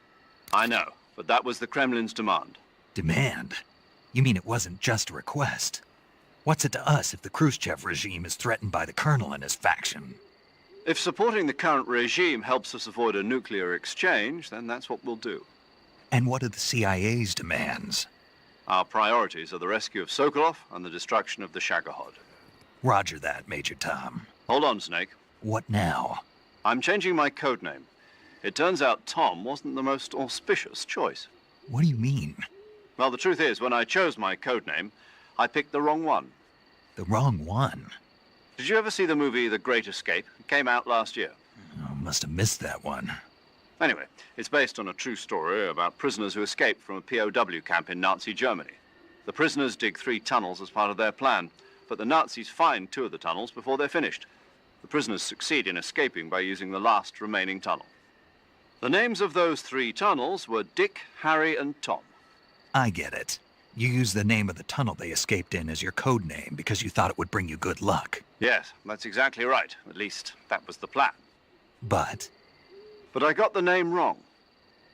I know, but that was the Kremlin's demand. Demand? You mean it wasn't just a request? What's it to us if the Khrushchev regime is threatened by the colonel and his faction? If supporting the current regime helps us avoid a nuclear exchange, then that's what we'll do. And what are the CIA's demands? Our priorities are the rescue of Sokolov and the destruction of the Shagohod. Roger that, Major Tom. Hold on, Snake. What now? I'm changing my codename. It turns out Tom wasn't the most auspicious choice. What do you mean? Well, the truth is, when I chose my codename, I picked the wrong one. The wrong one? Did you ever see the movie The Great Escape? It came out last year. Oh, must have missed that one. Anyway, it's based on a true story about prisoners who escaped from a POW camp in Nazi Germany. The prisoners dig 3 tunnels as part of their plan, but the Nazis find 2 of the tunnels before they're finished. The prisoners succeed in escaping by using the last remaining tunnel. The names of those 3 tunnels were Dick, Harry, and Tom. I get it. You used the name of the tunnel they escaped in as your code name because you thought it would bring you good luck. Yes, that's exactly right. At least, that was the plan. But I got the name wrong.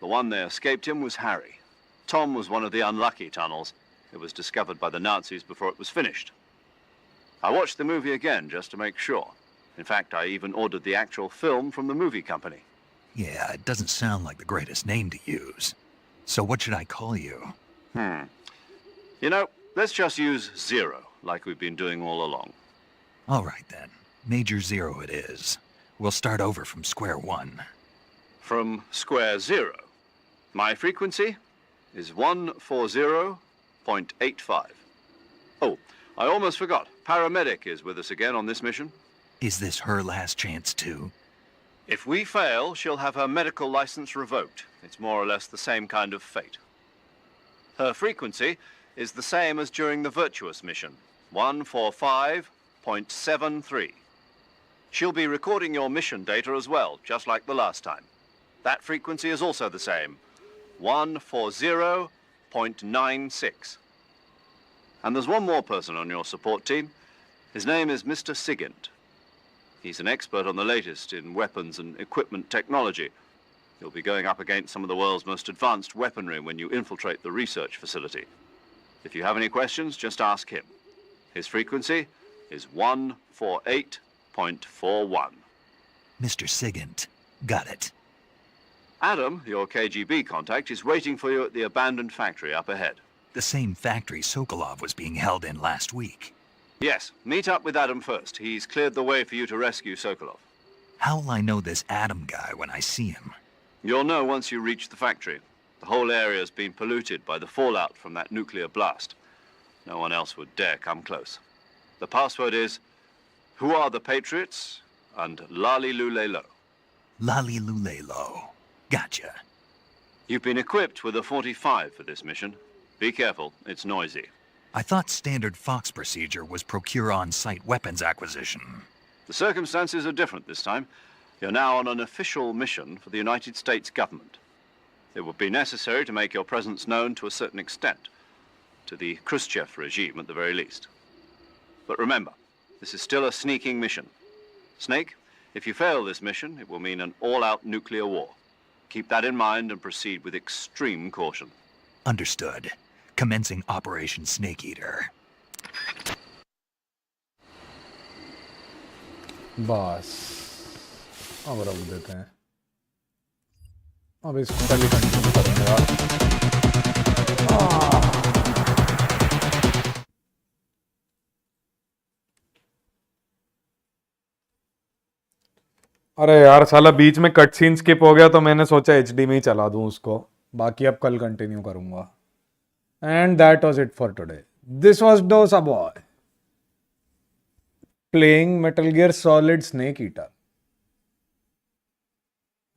The one they escaped in was Harry. Tom was one of the unlucky tunnels. It was discovered by the Nazis before it was finished. I watched the movie again just to make sure. In fact, I even ordered the actual film from the movie company. yeah, it doesn't sound like the greatest name to use. So what should I call you? You know, let's just use Zero, like we've been doing all along. All right then. Major Zero it is. We'll start over from square one. From square 0. My frequency is 140.85. Oh, I almost forgot. Paramedic is with us again on this mission. Is this her last chance too? If we fail, she'll have her medical license revoked. It's more or less the same kind of fate. Her frequency is the same as during the Virtuous mission, 145.73. She'll be recording your mission data as well, just like the last time. That frequency is also the same, 140.96. And there's one more person on your support team. His name is Mr. Sigint. He's an expert on the latest in weapons and equipment technology. You'll be going up against some of the world's most advanced weaponry when you infiltrate the research facility. If you have any questions, just ask him. His frequency is 148.41. Mr. Sigint. Got it. Adam, your KGB contact, is waiting for you at the abandoned factory up ahead. The same factory Sokolov was being held in last week. Yes, meet up with Adam first. He's cleared the way for you to rescue Sokolov. How will I know this Adam guy when I see him? You'll know once you reach the factory. The whole area's been polluted by the fallout from that nuclear blast. No one else would dare come close. The password is, "Who are the Patriots?" and Lali Lulelo. Lali Lulelo. Gotcha. You've been equipped with a 45 for this mission. Be careful, it's noisy. I thought standard Fox procedure was procure on-site weapons acquisition. The circumstances are different this time. You're now on an official mission for the United States government. It would be necessary to make your presence known to a certain extent, to the Khrushchev regime at the very least. But remember, this is still a sneaking mission. Snake, if you fail this mission, it will mean an all-out nuclear war. Keep that in mind and proceed with extreme caution. Understood. Commencing Operation Snake Eater. बस अब रख देते हैं. अब इसको पहले continue करेंगे यार. अरे यार साला बीच में कट सीन स्किप हो गया तो मैंने सोचा एचडी में ही चला दूं उसको. बाकी अब कल कंटिन्यू करूंगा. And that was it for today. This was Dosa Boy playing Metal Gear Solid Snake Eater.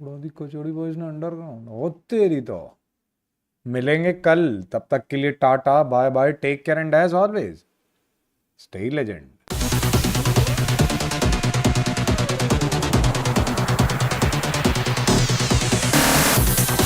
Bro, the Kochodi Boys ne underground. Oh, तेरी तो मिलेंगे कल, तब तक के लिए tata bye bye, take care and as always stay legend.